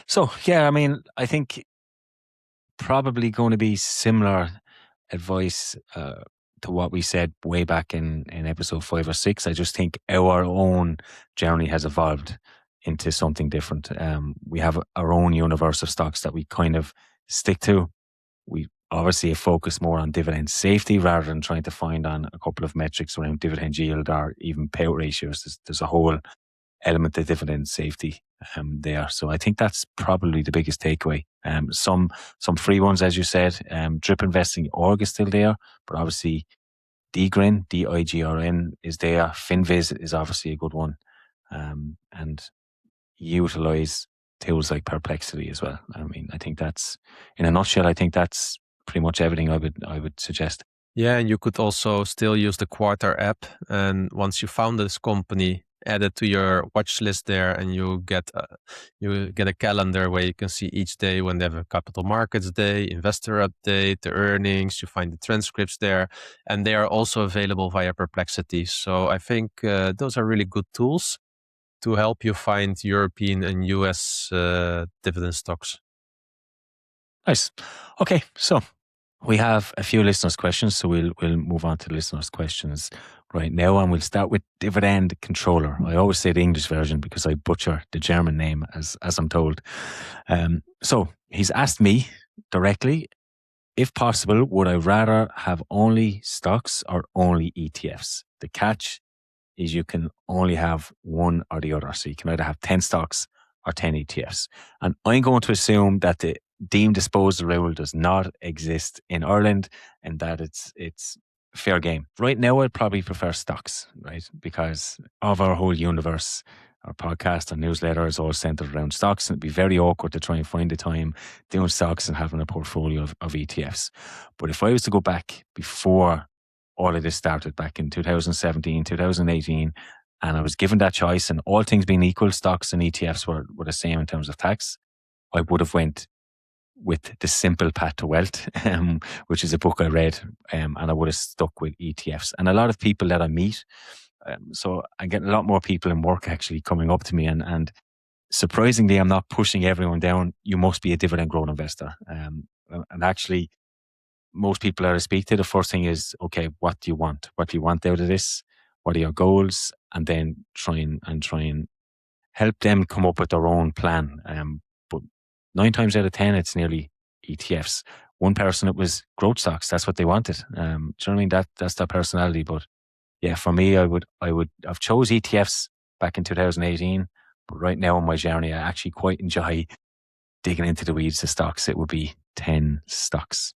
So yeah, I mean, I think probably going to be similar advice to what we said way back in episode 5 or 6. I just think our own journey has evolved into something different. We have our own universe of stocks that we kind of stick to. We obviously focus more on dividend safety rather than trying to find on a couple of metrics around dividend yield or even payout ratios. There's a whole element of dividend safety there. So I think that's probably the biggest takeaway. Some free ones, as you said. Drip Investing org is still there, but obviously DGRN, DIGRN is there. FinViz is obviously a good one, and utilize tools like Perplexity as well. I mean, I think that's, in a nutshell, I think that's pretty much everything I would suggest. Yeah, and you could also still use the Quarter app, and once you found this company, add it to your watch list there, and you get a calendar where you can see each day when they have a capital markets day, investor update, the earnings. You find the transcripts there, and they are also available via Perplexity. So I think those are really good tools to help you find European and US dividend stocks. Nice. Okay, so we have a few listeners' questions, so we'll move on to the listeners' questions right now, and we'll start with Dividend Controller. I always say the English version because I butcher the German name, as I'm told. So he's asked me directly, if possible, would I rather have only stocks or only ETFs? The catch is you can only have one or the other. So you can either have 10 stocks or 10 ETFs. And I'm going to assume that the deemed disposal rule does not exist in Ireland and that it's fair game. Right now, I'd probably prefer stocks, right? Because of our whole universe, our podcast and newsletter is all centered around stocks, and it'd be very awkward to try and find the time doing stocks and having a portfolio of ETFs. But if I was to go back before all of this started, back in 2017, 2018, and I was given that choice, and all things being equal, stocks and ETFs were the same in terms of tax, I would have went with The Simple Path to Wealth, which is a book I read, and I would have stuck with ETFs. And a lot of people that I meet, so I get a lot more people in work actually coming up to me, and surprisingly, I'm not pushing everyone down. You must be a dividend growth investor. And actually, most people that I speak to, the first thing is, okay, what do you want? What do you want out of this? What are your goals? And then try and help them come up with their own plan. But 9 times out of 10, it's nearly ETFs. One person, it was growth stocks. That's what they wanted. Do you know what I mean? That's their personality. But yeah, for me, I've chose ETFs back in 2018. But right now on my journey, I actually quite enjoy digging into the weeds of stocks. It would be 10 stocks.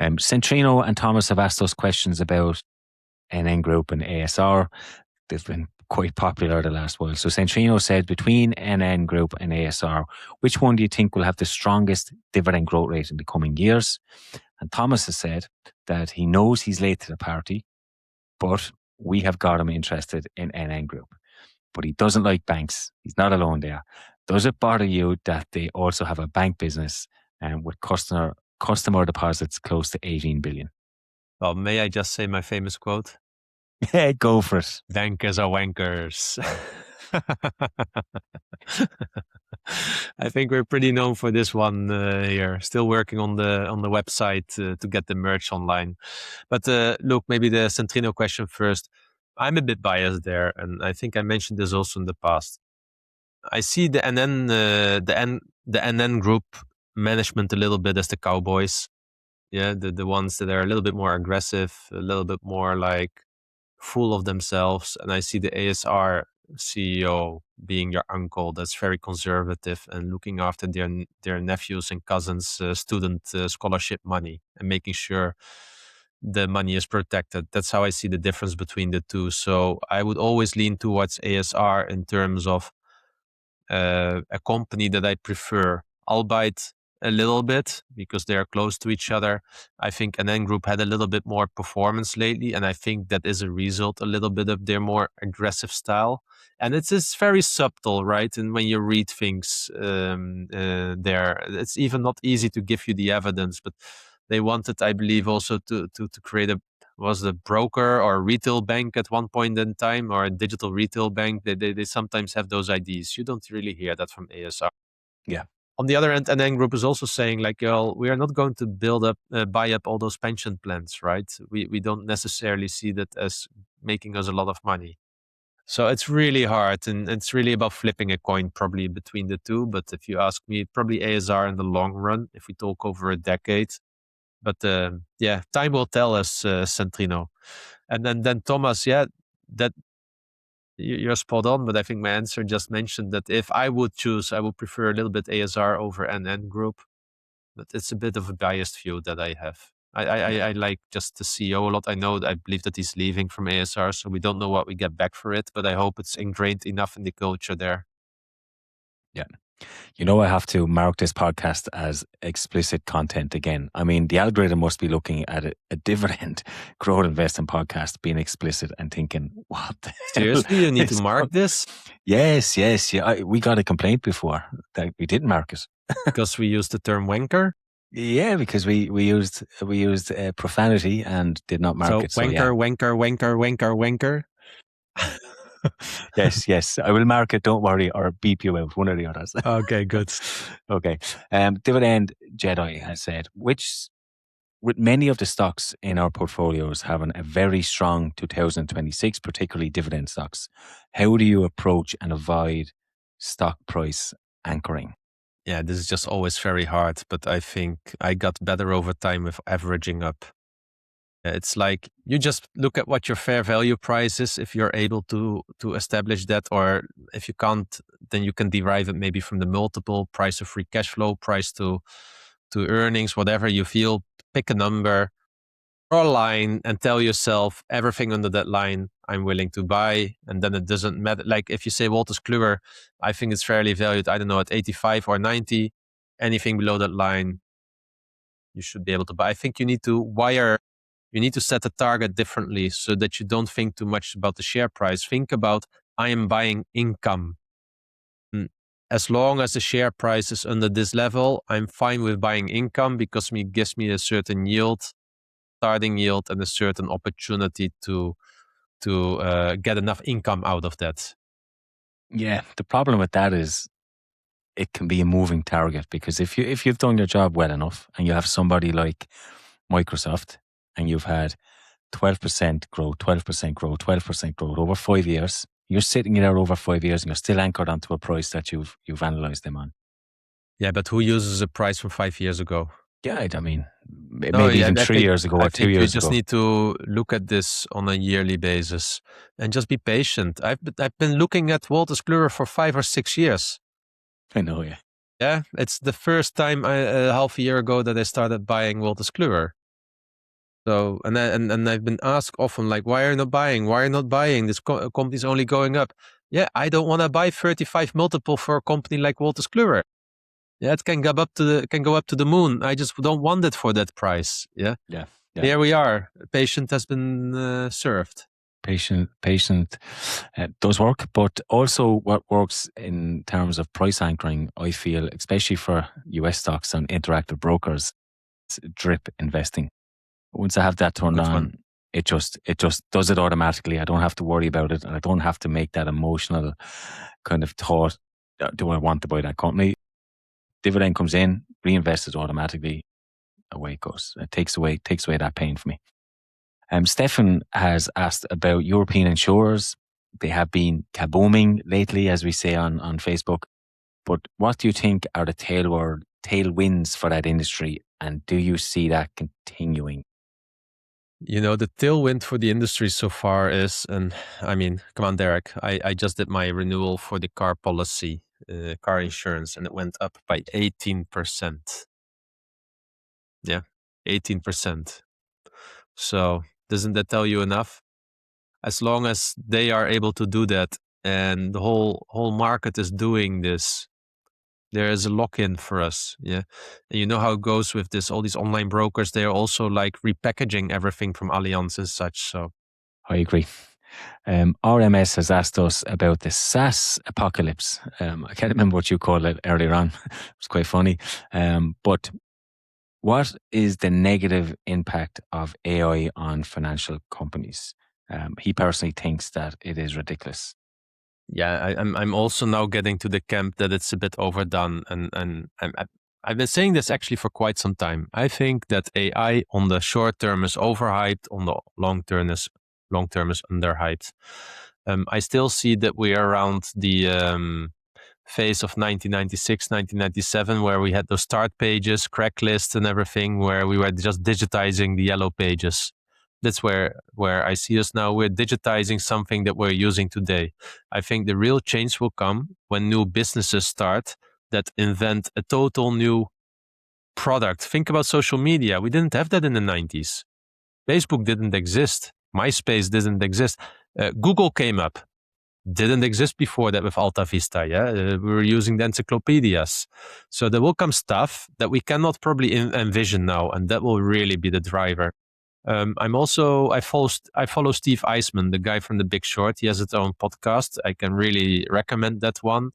Centrino and Thomas have asked us questions about NN Group and ASR. They've been quite popular the last while. So Centrino said, between NN Group and ASR, which one do you think will have the strongest dividend growth rate in the coming years? And Thomas has said that he knows he's late to the party, but we have got him interested in NN Group. But he doesn't like banks. He's not alone there. Does it bother you that they also have a bank business with customer deposits close to 18 billion? Well, may I just say my famous quote? Go for it. Bankers are wankers. I think we're pretty known for this one here. Still working on the website to get the merch online. But look, maybe the Centrino question first. I'm a bit biased there, and I think I mentioned this also in the past. I see the NN group management a little bit as the cowboys. Yeah, the ones that are a little bit more aggressive, a little bit more like full of themselves. And I see the ASR CEO being your uncle that's very conservative and looking after their nephews and cousins' student scholarship money and making sure the money is protected. That's how I see the difference between the two. So I would always lean towards ASR in terms of a company that I prefer, albeit a little bit because they are close to each other. I think NN Group had a little bit more performance lately, and I think that is a result a little bit of their more aggressive style. And it's very subtle, right? And when you read things there, it's even not easy to give you the evidence. But they wanted, I believe, also to create was the broker or a retail bank at one point in time, or a digital retail bank. They sometimes have those ideas. You don't really hear that from ASR. Yeah. On the other hand, NN Group is also saying like, we are not going to buy up all those pension plans, right? We don't necessarily see that as making us a lot of money. So it's really hard, and it's really about flipping a coin probably between the two. But if you ask me, probably ASR in the long run, if we talk over a decade. But time will tell us, Centrino. And then Thomas, that you're spot on. But I think my answer just mentioned that if I would choose, I would prefer a little bit ASR over NN Group. But it's a bit of a biased view that I have. I like just the CEO a lot. I believe that he's leaving from ASR, so we don't know what we get back for it. But I hope it's ingrained enough in the culture there. Yeah. You know, I have to mark this podcast as explicit content again. I mean, the algorithm must be looking at a dividend growth investing podcast being explicit and thinking, what the Seriously, hell you need to mark this? Yes. Yeah, we got a complaint before that we didn't mark it. Because we used the term wanker? Yeah, because we used profanity and did not mark it. So wanker. Yes. I will mark it. Don't worry, or beep you out, one or the others. Okay, good. Okay. Dividend Jedi has said, with many of the stocks in our portfolios having a very strong 2026, particularly dividend stocks, how do you approach and avoid stock price anchoring? Yeah, this is just always very hard, but I think I got better over time with averaging up. It's like you just look at what your fair value price is, if you're able to establish that, or if you can't, then you can derive it maybe from the multiple, price of free cash flow, price to earnings, whatever you feel. Pick a number, draw a line, and tell yourself everything under that line I'm willing to buy. And then it doesn't matter. Like if you say Wolters Kluwer, I think it's fairly valued, I don't know, at 85 or 90. Anything below that line, you should be able to buy. I think you need to set a target differently so that you don't think too much about the share price. Think about, I am buying income. As long as the share price is under this level, I'm fine with buying income because it gives me a certain yield, starting yield, and a certain opportunity to get enough income out of that. Yeah, the problem with that is it can be a moving target, because if you've done your job well enough and you have somebody like Microsoft and you've had 12% growth, 12% growth, 12% growth over 5 years, you're sitting there over 5 years and you're still anchored onto a price that you've analyzed them on. Yeah, but who uses a price from 5 years ago? Yeah, I mean, maybe even 3 years ago or 2 years ago. You just need to look at this on a yearly basis and just be patient. I've been looking at Wolters Kluwer for 5 or 6 years. I know, yeah. Yeah, it's the first time half a year ago that I started buying Wolters Kluwer. So, and I've been asked often, like, why are you not buying? Why are you not buying? This company's only going up. Yeah, I don't want to buy 35 multiple for a company like Wolters Kluwer. Yeah, it can go up to the moon. I just don't want it for that price. Yeah. Here we are. Patient has been served. Patient does work, but also what works in terms of price anchoring, I feel, especially for US stocks and interactive brokers, it's drip investing. Once I have that turned on, it just does it automatically. I don't have to worry about it, and I don't have to make that emotional kind of thought, do I want to buy that company? Dividend comes in, reinvested automatically, away it goes. It takes away that pain for me. Stefan has asked about European insurers. they have been kabooming lately, as we say on Facebook. But what do you think are the tailwinds for that industry, and do you see that continuing? The tailwind for the industry so far is, and I mean, come on, Derek, I just did my renewal for the car policy, car insurance, and it went up by 18%. Yeah, 18%. So doesn't that tell you enough? As long as they are able to do that and the whole market is doing this, there is a lock-in for us. Yeah. And you know how it goes with this, all these online brokers, they are also like repackaging everything from Allianz and such. So I agree. RMS has asked us about the SaaS apocalypse. I can't remember what you called it earlier on. It was quite funny. But what is the negative impact of AI on financial companies? He personally thinks that it is ridiculous. yeah, I'm also now getting to the camp that it's a bit overdone, and I've been saying this actually for quite some time. I think that AI on the short term is overhyped, on the long term is underhyped. I still see that we are around the phase of 1996, 1997, where we had those start pages, crack lists, and everything, where we were just digitizing the yellow pages. That's where I see us now. We're digitizing something that we're using today. I think the real change will come when new businesses start that invent a total new product. Think about social media. We didn't have that in the 90s. Facebook didn't exist. MySpace didn't exist. Google came up. Didn't exist before that with Alta Vista. Yeah, we were using the encyclopedias. So there will come stuff that we cannot probably envision now, and that will really be the driver. I follow Steve Eisman, the guy from The Big Short. He has his own podcast. I can really recommend that one.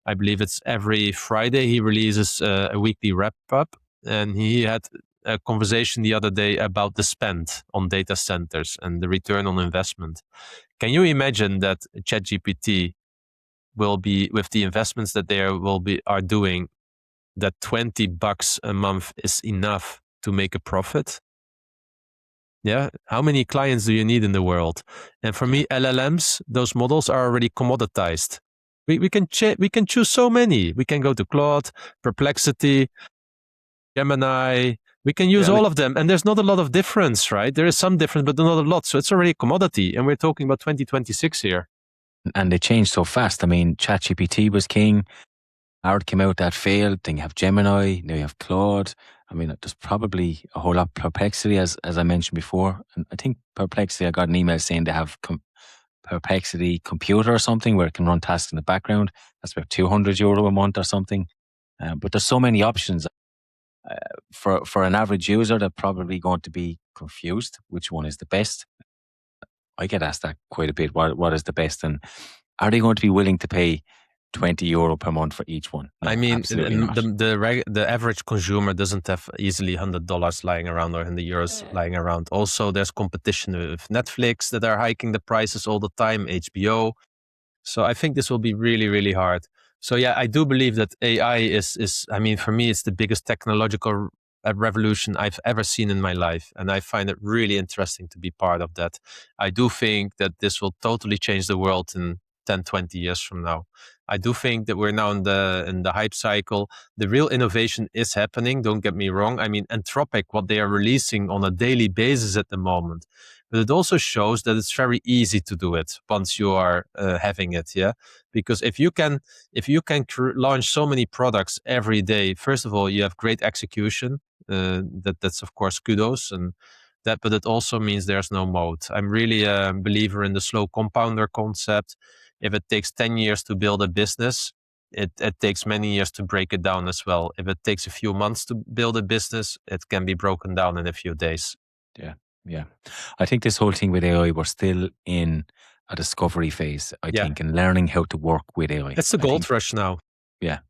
I believe it's every Friday he releases a weekly wrap up, and he had a conversation the other day about the spend on data centers and the return on investment. Can you imagine that ChatGPT will be, with the investments that they are doing, that $20 a month is enough to make a profit? Yeah, how many clients do you need in the world? And for me, LLMs, those models are already commoditized. We can choose so many. We can go to Claude, Perplexity, Gemini. We can use all of them, and there's not a lot of difference, right? There is some difference, but not a lot. So it's already a commodity, and we're talking about 2026 here. And they changed so fast. I mean, ChatGPT was king. Howard came out, that failed. Then you have Gemini. Now you have Claude. I mean, there's probably a whole lot of Perplexity, as I mentioned before. And I think Perplexity, I got an email saying they have Perplexity Computer or something where it can run tasks in the background. That's about €200 a month or something. But there's so many options. For an average user, they're probably going to be confused which one is the best. I get asked that quite a bit. What is the best? And are they going to be willing to pay €20 per month for each one? No, I mean, the average consumer doesn't have easily $100 lying around or in the euros lying around. Also, there's competition with Netflix that are hiking the prices all the time, HBO. So I think this will be really, really hard. So yeah, I do believe that AI is, I mean, for me, it's the biggest technological revolution I've ever seen in my life. And I find it really interesting to be part of that. I do think that this will totally change the world in 10, 20 years from now. I do think that we're now in the hype cycle. The real innovation is happening. Don't get me wrong. I mean, Anthropic, what they are releasing on a daily basis at the moment. But it also shows that it's very easy to do it once you are having it. Yeah, because if you can launch so many products every day, first of all, you have great execution. That's of course kudos, and that, but it also means there's no moat. I'm really a believer in the slow compounder concept. If it takes 10 years to build a business, it takes many years to break it down as well. If it takes a few months to build a business, it can be broken down in a few days. Yeah. I think this whole thing with AI, we're still in a discovery phase, I think, and learning how to work with AI. It's the gold rush now. Yeah.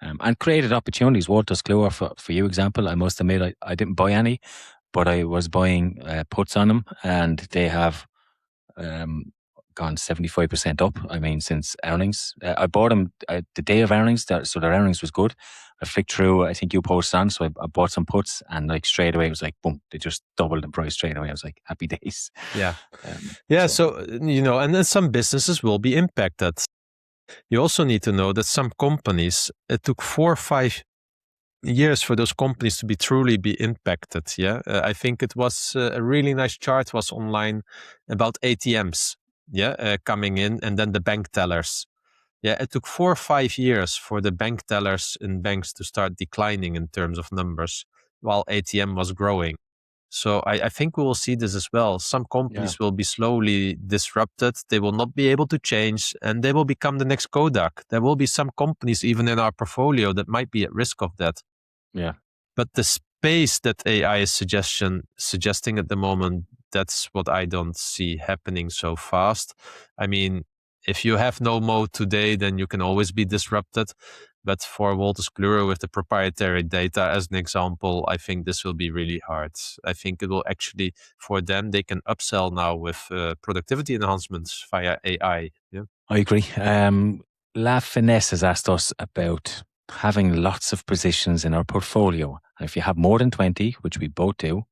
And created opportunities. Walter's Clue, for you example, I must admit, I didn't buy any, but I was buying puts on them, and they have gone 75% up. I mean, since earnings. I bought them the day of earnings, so their earnings was good. I flicked through, I think you posted on, so I bought some puts, and like straight away it was like, boom, they just doubled in price straight away. I was like, happy days. Yeah. Yeah. So, and then some businesses will be impacted. You also need to know that some companies, it took 4 or 5 years for those companies to truly be impacted. Yeah. I think it was a really nice chart was online about ATMs. Yeah. Coming in, and then the bank tellers. Yeah, it took 4 or 5 years for the bank tellers in banks to start declining in terms of numbers, while ATM was growing. So I think we will see this as well. Some companies will be slowly disrupted. They will not be able to change, and they will become the next Kodak. There will be some companies even in our portfolio that might be at risk of that. Yeah. But the space that AI is suggesting at the moment, that's what I don't see happening so fast. I mean, if you have no mode today, then you can always be disrupted. But for Wolters Kluwer with the proprietary data as an example, I think this will be really hard. I think it will actually, for them, they can upsell now with productivity enhancements via AI. Yeah, I agree. La Finesse has asked us about having lots of positions in our portfolio. And if you have more than 20, which we both do,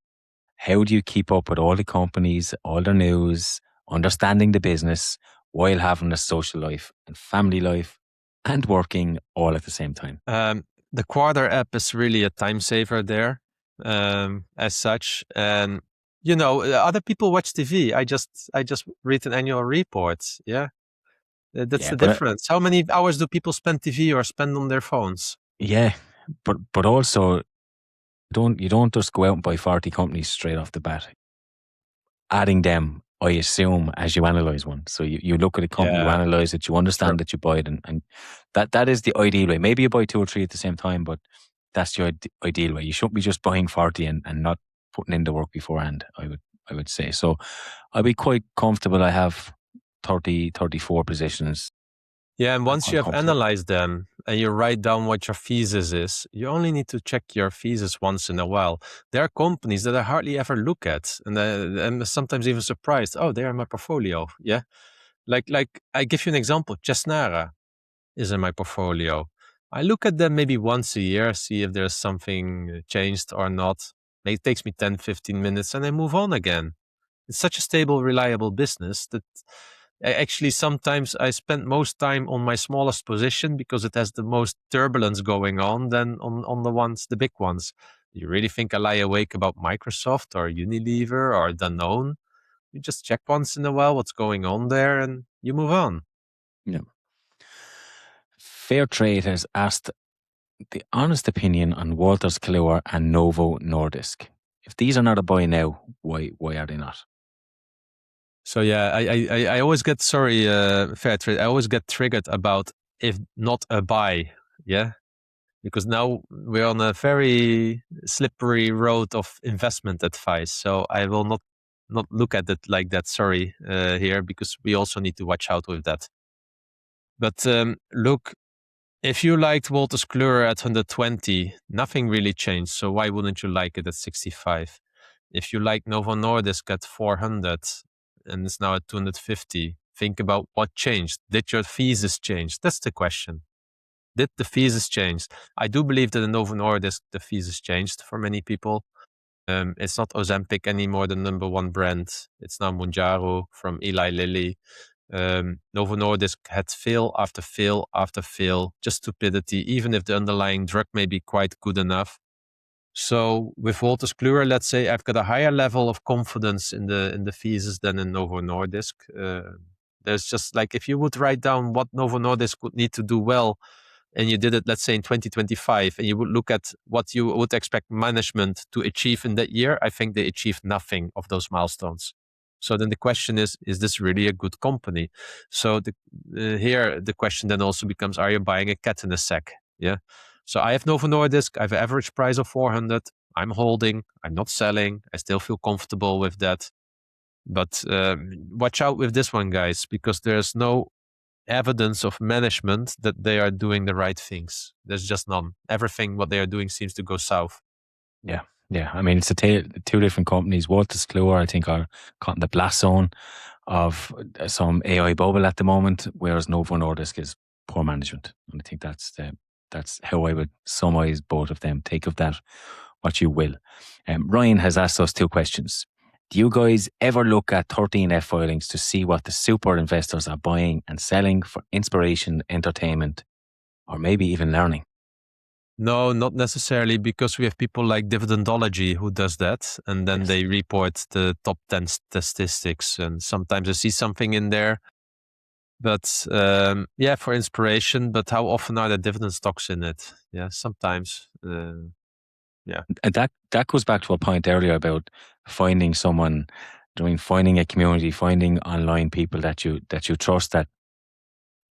how do you keep up with all the companies, all their news, understanding the business, while having a social life and family life and working all at the same time? The Quarter app is really a time saver there, as such. And other people watch TV. I just read an annual report. Yeah, that's the difference. How many hours do people spend TV or spend on their phones? Yeah, but also you don't just go out and buy 40 companies straight off the bat. Adding them, I assume, as you analyze one. So you look at a company, you analyze it, you understand that you buy it, and that is the ideal way. Maybe you buy 2 or 3 at the same time, but that's your ideal way. You shouldn't be just buying 40 and not putting in the work beforehand, I would say. So I'd be quite comfortable. I have 30, 34 positions. Yeah, and once you have analyzed them and you write down what your thesis is, you only need to check your thesis once in a while. There are companies that I hardly ever look at, and I'm sometimes even surprised. Oh, they are in my portfolio. Yeah, like I give you an example. Chesnara is in my portfolio. I look at them maybe once a year, see if there's something changed or not. It takes me 10, 15 minutes, and I move on again. It's such a stable, reliable business that actually sometimes I spend most time on my smallest position because it has the most turbulence going on than on the big ones. You really think I lie awake about Microsoft or Unilever or Danone? You just check once in a while what's going on there and you move on. Yeah. Fair Trade has asked the honest opinion on Wolters Kluwer and Novo Nordisk. If these are not a buy now, why are they not? So yeah, I always get Fair Trade. I always get triggered about if not a buy. Yeah, because now we're on a very slippery road of investment advice. So I will not look at it like that. Sorry, here, because we also need to watch out with that. But look, if you liked Wolters Kluwer at 120, nothing really changed. So why wouldn't you like it at 65? If you like Novo Nordisk at 400 and it's now at 250, think about what changed. Did your thesis change? That's the question. Did the thesis change? I do believe that in Novo Nordisk, the thesis changed for many people. It's not Ozempic anymore, the number one brand. It's now Mounjaro from Eli Lilly. Novo Nordisk had fail after fail after fail, just stupidity, even if the underlying drug may be quite good enough. So with Wolters Kluwer, let's say I've got a higher level of confidence in the thesis than in Novo Nordisk. There's just like, if you would write down what Novo Nordisk would need to do well, and you did it, let's say in 2025, and you would look at what you would expect management to achieve in that year, I think they achieved nothing of those milestones. So then the question is this really a good company? So here the question then also becomes, are you buying a cat in a sack? Yeah. So I have Novo Nordisk. I have an average price of 400. I'm holding. I'm not selling. I still feel comfortable with that. But watch out with this one, guys, because there's no evidence of management that they are doing the right things. There's just none. Everything what they are doing seems to go south. Yeah. Yeah, I mean, it's two different companies. Wolters Kluwer, I think, are caught in the blast zone of some AI bubble at the moment, whereas Novo Nordisk is poor management. And I think that's That's how I would summarize both of them. Take of that what you will. Ryan has asked us 2 questions. Do you guys ever look at 13F filings to see what the super investors are buying and selling for inspiration, entertainment, or maybe even learning? No, not necessarily, because we have people like Dividendology who does that, and then they report the top 10 statistics, and sometimes I see something in there. But for inspiration, but how often are there dividend stocks in it? Yeah, sometimes. And that goes back to a point earlier about finding someone, finding a community, finding online people that you trust that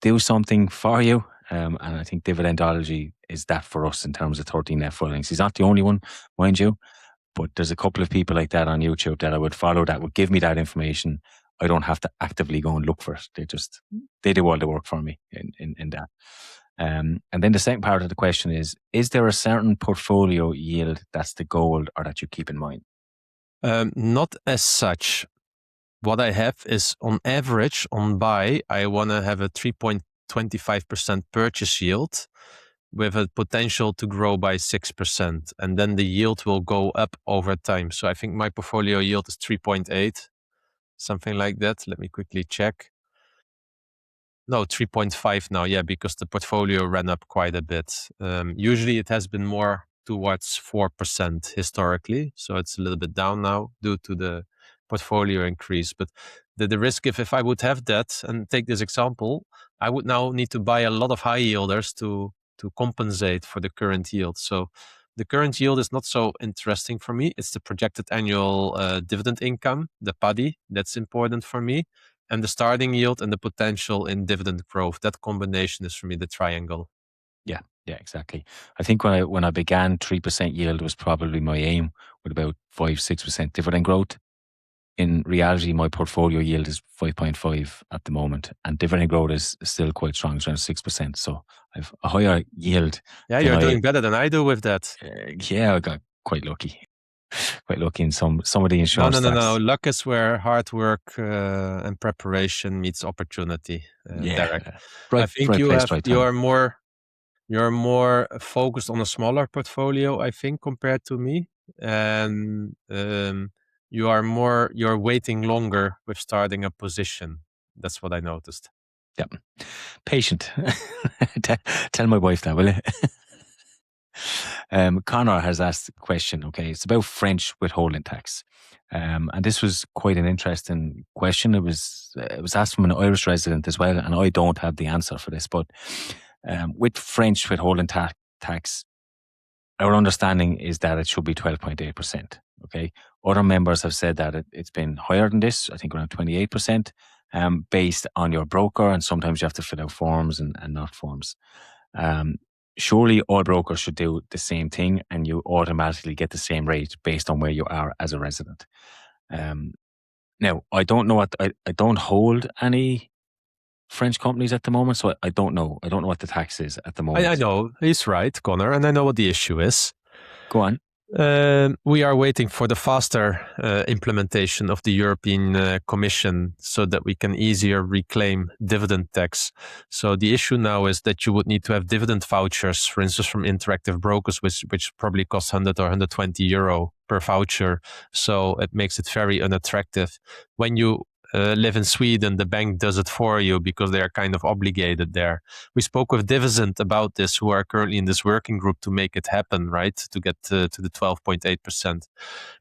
do something for you. And I think Dividendology is that for us in terms of 13F filings. He's not the only one, mind you, but there's a couple of people like that on YouTube that I would follow that would give me that information. I don't have to actively go and look for it. They do all the work for me in that. And then the second part of the question is there a certain portfolio yield that's the goal or that you keep in mind? Not as such. What I have is, on average, on buy, I want to have a 3.25% purchase yield with a potential to grow by 6%. And then the yield will go up over time. So I think my portfolio yield is 3.8, something like that. Let me quickly check. No, 3.5 now, yeah, because the portfolio ran up quite a bit. Usually it has been more towards 4% historically. So it's a little bit down now due to the portfolio increase. But the risk, if I would have that, and take this example, I would now need to buy a lot of high yielders to compensate for the current yield. So the current yield is not so interesting for me. It's the projected annual dividend income, the PADI, that's important for me. And the starting yield and the potential in dividend growth. That combination is for me the triangle. Yeah, exactly. I think when I began, 3% yield was probably my aim, with about 5-6% dividend growth. In reality, my portfolio yield is 5.5 at the moment, and dividend growth is still quite strong, it's around 6%. So I've a higher yield. Yeah, you're doing better than I do with that. Yeah, I got quite lucky. Quite lucky in some of the insurance. No. Luck is where hard work and preparation meets opportunity. Derek. Right, I think right place, right time. You're more focused on a smaller portfolio, I think, compared to me, and you're waiting longer with starting a position. That's what I noticed. Yeah, patient. Tell my wife that, will you? Connor has asked a question. Okay, it's about French withholding tax, and this was quite an interesting question. It was asked from an Irish resident as well, and I don't have the answer for this. But with French withholding tax, our understanding is that it should be 12.8%. Okay, other members have said that it's been higher than this. I think around 28%, based on your broker, and sometimes you have to fill out forms and not forms. Surely all brokers should do the same thing, and you automatically get the same rate based on where you are as a resident. Now, I don't know I don't hold any French companies at the moment, so I don't know. I don't know what the tax is at the moment. I know, he's right, Connor, and I know what the issue is. Go on. We are waiting for the faster implementation of the European Commission so that we can easier reclaim dividend tax. So the issue now is that you would need to have dividend vouchers, for instance, from interactive brokers, which probably cost 100 or 120 euro per voucher. So it makes it very unattractive. When you live in Sweden, the bank does it for you because they are kind of obligated there. We spoke with Dividend about this, who are currently in this working group to make it happen, right? To get to the 12.8%.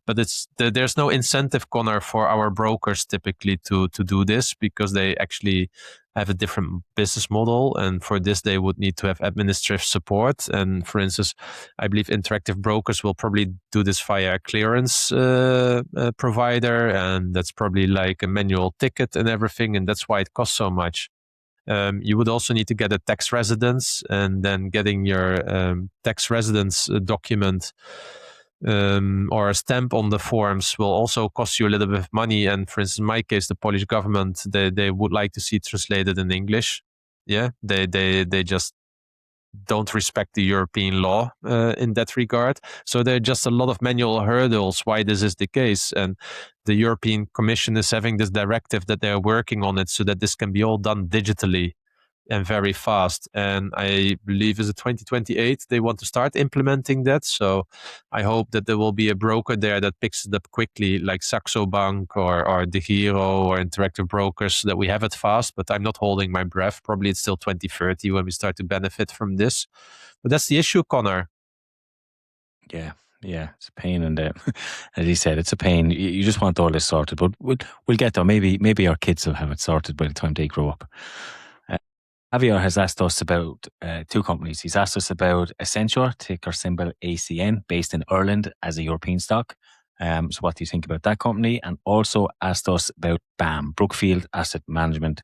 But there's no incentive, Connor, for our brokers typically to do this, because they actually have a different business model, and for this they would need to have administrative support. And for instance, I believe interactive brokers will probably do this via a clearance provider, and that's probably like a manual ticket and everything, and that's why it costs so much. You would also need to get a tax residence, and then getting your tax residence document or a stamp on the forms will also cost you a little bit of money. And for instance, in my case, the Polish government, they would like to see it translated in English. Yeah, they just don't respect the European law in that regard. So there are just a lot of manual hurdles why this is the case. And the European Commission is having this directive that they're working on it so that this can be all done digitally. and very fast. And I believe is it 2028 they want to start implementing that. So I hope that there will be a broker there that picks it up quickly, like Saxo Bank or DEGIRO or Interactive Brokers, that we have it fast. But I'm not holding my breath. Probably it's still 2030 when we start to benefit from this. But that's the issue, Connor. Yeah, it's a pain, and as he said, it's a pain. You just want all this sorted, but we'll get there. Maybe our kids will have it sorted by the time they grow up. Javier has asked us about two companies. He's asked us about Accenture, ticker symbol ACN, based in Ireland as a European stock. So what do you think about that company? And also asked us about BAM, Brookfield Asset Management.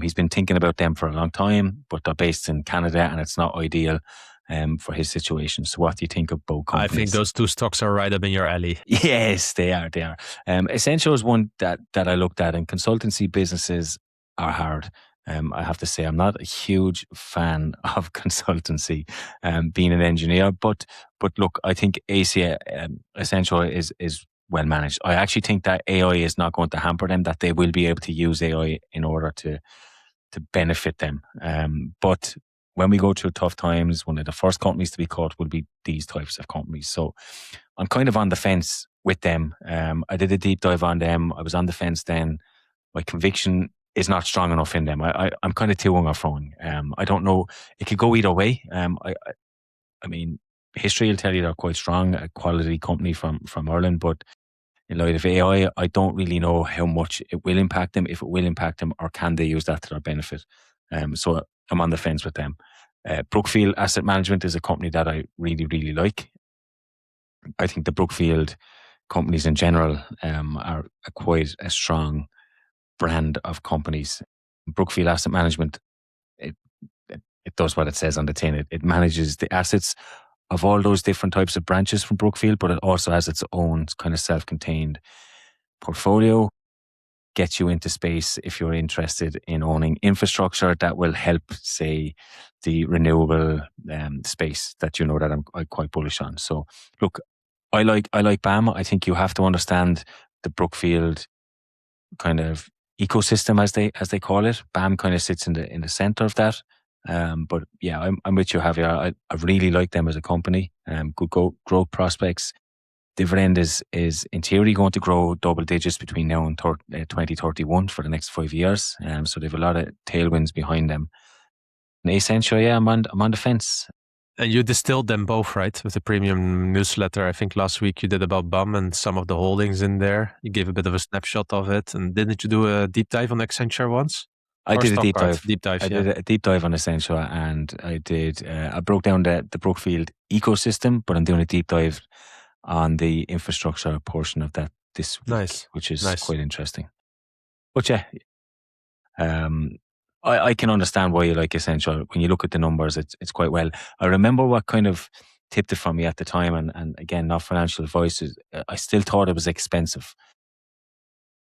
He's been thinking about them for a long time, but they're based in Canada and it's not ideal for his situation. So what do you think of both companies? I think those two stocks are right up in your alley. Yes, they are. Accenture is one that I looked at, and consultancy businesses are hard. I have to say, I'm not a huge fan of consultancy, being an engineer, but look, I think Accenture is well managed. I actually think that AI is not going to hamper them, that they will be able to use AI in order to benefit them. But when we go through tough times, one of the first companies to be cut will be these types of companies. So I'm kind of on the fence with them. I did a deep dive on them. I was on the fence then. My conviction is not strong enough in them. I'm kind of too or throwing. I don't know. It could go either way. I mean, history will tell you they're quite strong, a quality company from Ireland, but in light of AI, I don't really know how much it will impact them, if it will impact them, or can they use that to their benefit. So I'm on the fence with them. Brookfield Asset Management is a company that I really, really like. I think the Brookfield companies in general are quite a strong brand of companies. Brookfield Asset Management, it does what it says on the tin. It manages the assets of all those different types of branches from Brookfield, but it also has its own kind of self-contained portfolio. Gets you into space if you're interested in owning infrastructure that will help, say, the renewable space that you know that I'm quite bullish on. So, look, I like BAM. I think you have to understand the Brookfield kind of ecosystem, as they call it. BAM kind of sits in the center of that. But yeah, I'm with you, Javier. I really like them as a company. Good growth prospects. Dividend is in theory going to grow double digits between now and 2031 for the next 5 years. So they have a lot of tailwinds behind them. And Accenture, yeah, I'm on the fence. And you distilled them both, right? With the premium newsletter. I think last week you did about BAM and some of the holdings in there. You gave a bit of a snapshot of it. And didn't you do a deep dive on Accenture once? I did a deep dive. I did a deep dive on Accenture, and I broke down the Brookfield ecosystem, but I'm doing a deep dive on the infrastructure portion of that this week, which is quite interesting. But yeah, I can understand why you like Accenture. When you look at the numbers, it's quite well. I remember what kind of tipped it for me at the time, and again, not financial advice. I still thought it was expensive,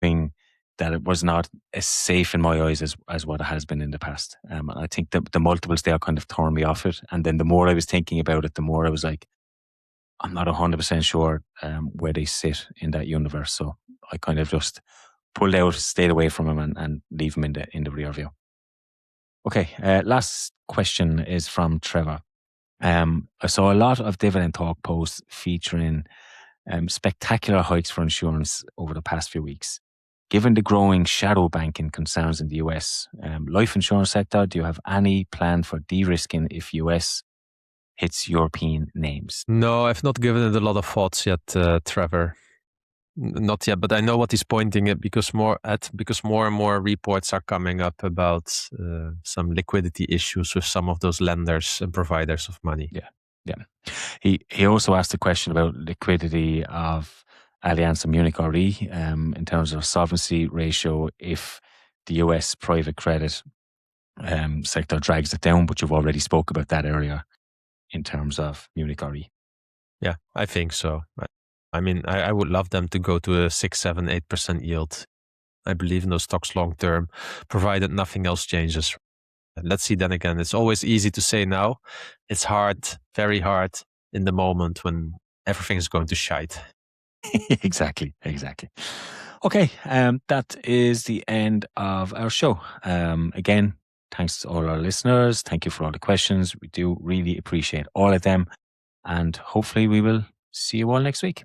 being that it was not as safe in my eyes as what it has been in the past. And I think the multiples there kind of turned me off it. And then the more I was thinking about it, the more I was like, I'm not 100% sure where they sit in that universe. So I kind of just pulled out, stayed away from them, and leave them in the rear view. Okay, last question is from Trevor. I saw a lot of dividend talk posts featuring spectacular hikes for insurance over the past few weeks. Given the growing shadow banking concerns in the US life insurance sector, do you have any plan for de-risking if US hits European names? No, I've not given it a lot of thoughts yet, Trevor. Not yet, but I know what he's pointing at because more and more reports are coming up about some liquidity issues with some of those lenders and providers of money. Yeah. He also asked a question about liquidity of Allianz and Munich RE in terms of solvency ratio if the US private credit sector drags it down, but you've already spoke about that earlier in terms of Munich RE. Yeah, I think so. I mean, I would love them to go to a 6, 7, 8% yield. I believe in those stocks long term, provided nothing else changes. Let's see then again. It's always easy to say now. It's hard, very hard in the moment when everything is going to shite. Exactly. Okay, that is the end of our show. Again, Thanks to all our listeners. Thank you for all the questions. We do really appreciate all of them. And hopefully we will see you all next week.